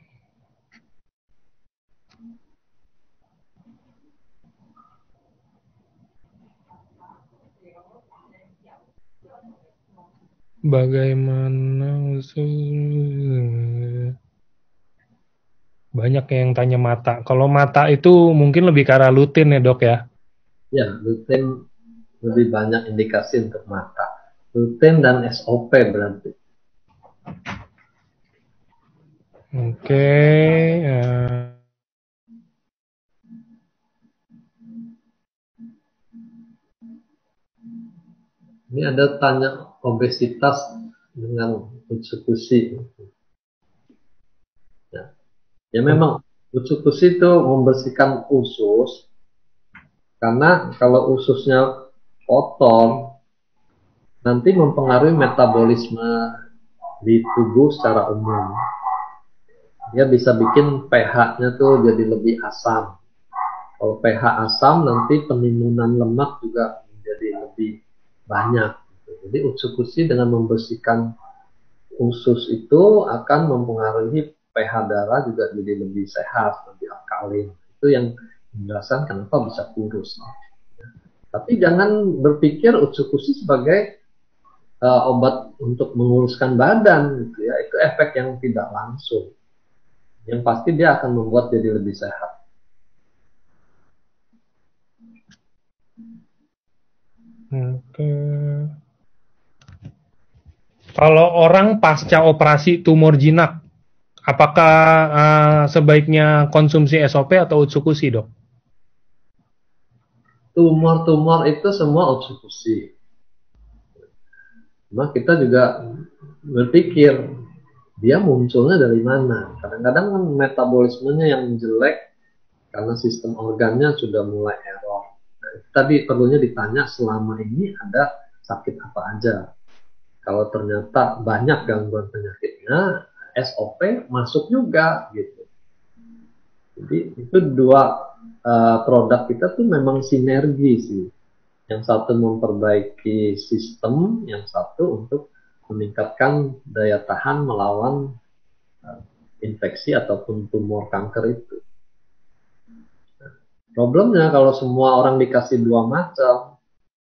Bagaimana usul? Banyak yang tanya mata. Kalau mata itu mungkin lebih ke arah lutein ya, Dok ya? Ya, lutein lebih banyak indikasi untuk mata. Lutein dan SOP berarti. Oke. Ini ada tanya obesitas dengan Utsukushi. Ya memang Utsukushi itu membersihkan usus, karena kalau ususnya kotor nanti mempengaruhi metabolisme di tubuh secara umum. Dia bisa bikin pH-nya tuh jadi lebih asam. Kalau pH asam nanti penimbunan lemak juga menjadi lebih banyak. Jadi Utsukushi dengan membersihkan usus itu akan mempengaruhi pH darah juga jadi lebih sehat, lebih alkalin. Itu yang menjelaskan kenapa bisa kurus. Tapi jangan berpikir Utsukushi sebagai obat untuk menguruskan badan, gitu ya. Itu efek yang tidak langsung. Yang pasti dia akan membuat jadi lebih sehat. Oke. Kalau orang pasca operasi tumor jinak, apakah sebaiknya konsumsi SOP atau Utsukushi, Dok? Tumor-tumor itu semua Utsukushi. Cuma kita juga berpikir dia munculnya dari mana. Kadang-kadang metabolismenya yang jelek karena sistem organnya sudah mulai error. Nah, tadi perlunya ditanya selama ini ada sakit apa aja. Kalau ternyata banyak gangguan penyakitnya, SOP masuk juga gitu. Jadi itu dua produk kita tuh memang sinergi sih. Yang satu memperbaiki sistem, yang satu untuk meningkatkan daya tahan melawan infeksi ataupun tumor kanker itu. Problemnya kalau semua orang dikasih dua macam,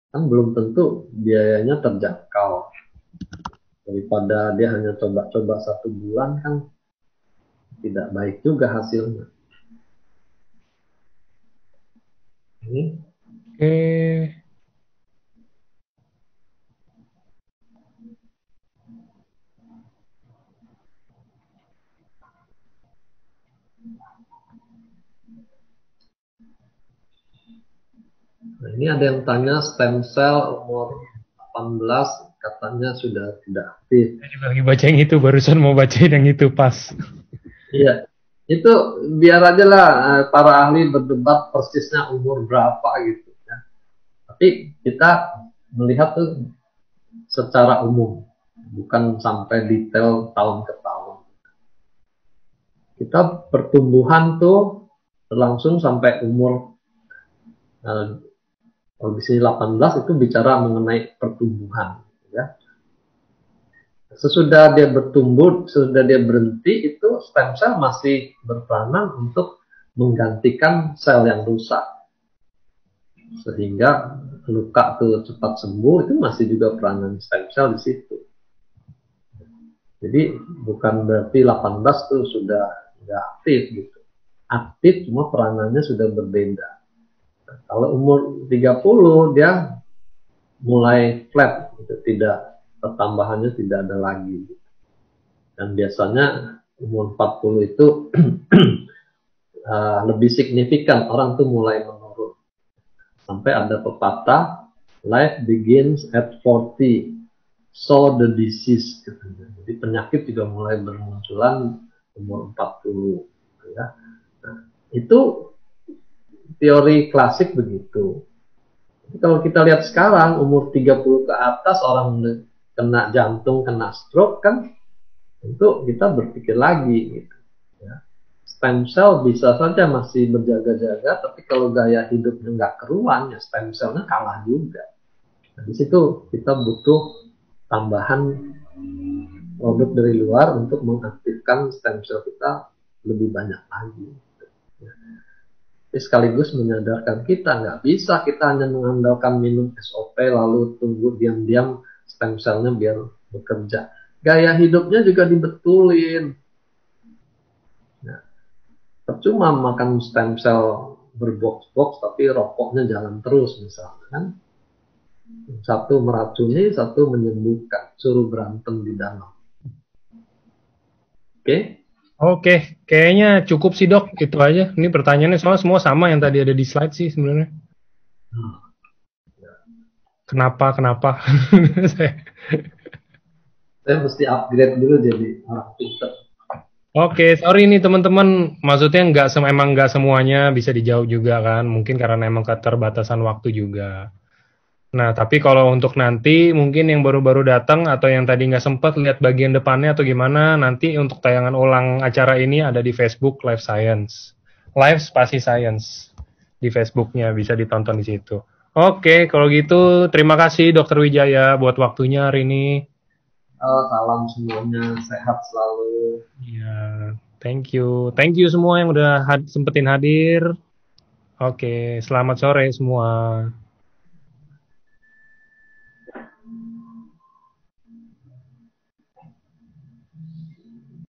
kan belum tentu biayanya terjangkau. Daripada dia hanya coba-coba 1 bulan, kan tidak baik juga hasilnya. Oke. Nah, ini ada yang tanya stem cell umur 18 katanya sudah tidak aktif. Saya juga lagi baca yang itu, barusan mau bacain yang itu pas. Iya, itu biar aja lah para ahli berdebat persisnya umur berapa gitu ya. Tapi kita melihat tuh secara umum, bukan sampai detail tahun ke tahun. Kita pertumbuhan tuh berlangsung sampai umur kalau di sini 18 itu bicara mengenai pertumbuhan ya. Sesudah dia bertumbuh, sesudah dia berhenti, itu stem cell masih berperanan untuk menggantikan sel yang rusak. Sehingga luka itu cepat sembuh, itu masih juga peranan stem cell di situ. Jadi bukan berarti 18 itu sudah nggak aktif gitu. Aktif, cuma peranannya sudah berbeda. Nah, kalau umur 30 dia mulai flat gitu, tidak, pertambahannya tidak ada lagi. Dan biasanya umur 40 itu lebih signifikan, orang tuh mulai menurun. Sampai ada pepatah, life begins at 40, so the disease. Jadi penyakit juga mulai bermunculan umur 40. Ya. Nah, itu teori klasik begitu. Jadi kalau kita lihat sekarang, umur 30 ke atas orang kena jantung, kena stroke kan, tentu kita berpikir lagi gitu. Ya. Stem cell bisa saja masih berjaga-jaga, tapi kalau gaya hidupnya nggak keruan, ya stem cellnya kalah juga. Nah, di situ kita butuh tambahan produk dari luar untuk mengaktifkan stem cell kita lebih banyak lagi. Ya. Tapi sekaligus menyadarkan kita, nggak bisa kita hanya mengandalkan minum SOP lalu tunggu diam-diam stem cellnya biar bekerja. Gaya hidupnya juga dibetulin. Nah, percuma makan stem cell berbox-box tapi rokoknya jalan terus misalnya kan. Satu meracuni, satu menyembuhkan. Suruh berantem di dalam. Oke? Oke, kayaknya cukup sih dok, itu aja. Ini pertanyaannya soalnya semua sama yang tadi ada di slide sih sebenarnya. Kenapa? Saya mesti upgrade dulu jadi orang pinter. Oke, sorry nih teman-teman, maksudnya emang nggak semuanya bisa dijawab juga kan, mungkin karena emang keterbatasan waktu juga. Nah, tapi kalau untuk nanti mungkin yang baru-baru datang atau yang tadi nggak sempat lihat bagian depannya atau gimana, nanti untuk tayangan ulang acara ini ada di Facebook Live Science, Live Spasi Science di Facebooknya, bisa ditonton di situ. Oke, kalau gitu terima kasih Dokter Wijaya buat waktunya hari ini. Salam semuanya, sehat selalu. Ya, thank you semua yang udah sempetin hadir. Oke, selamat sore semua.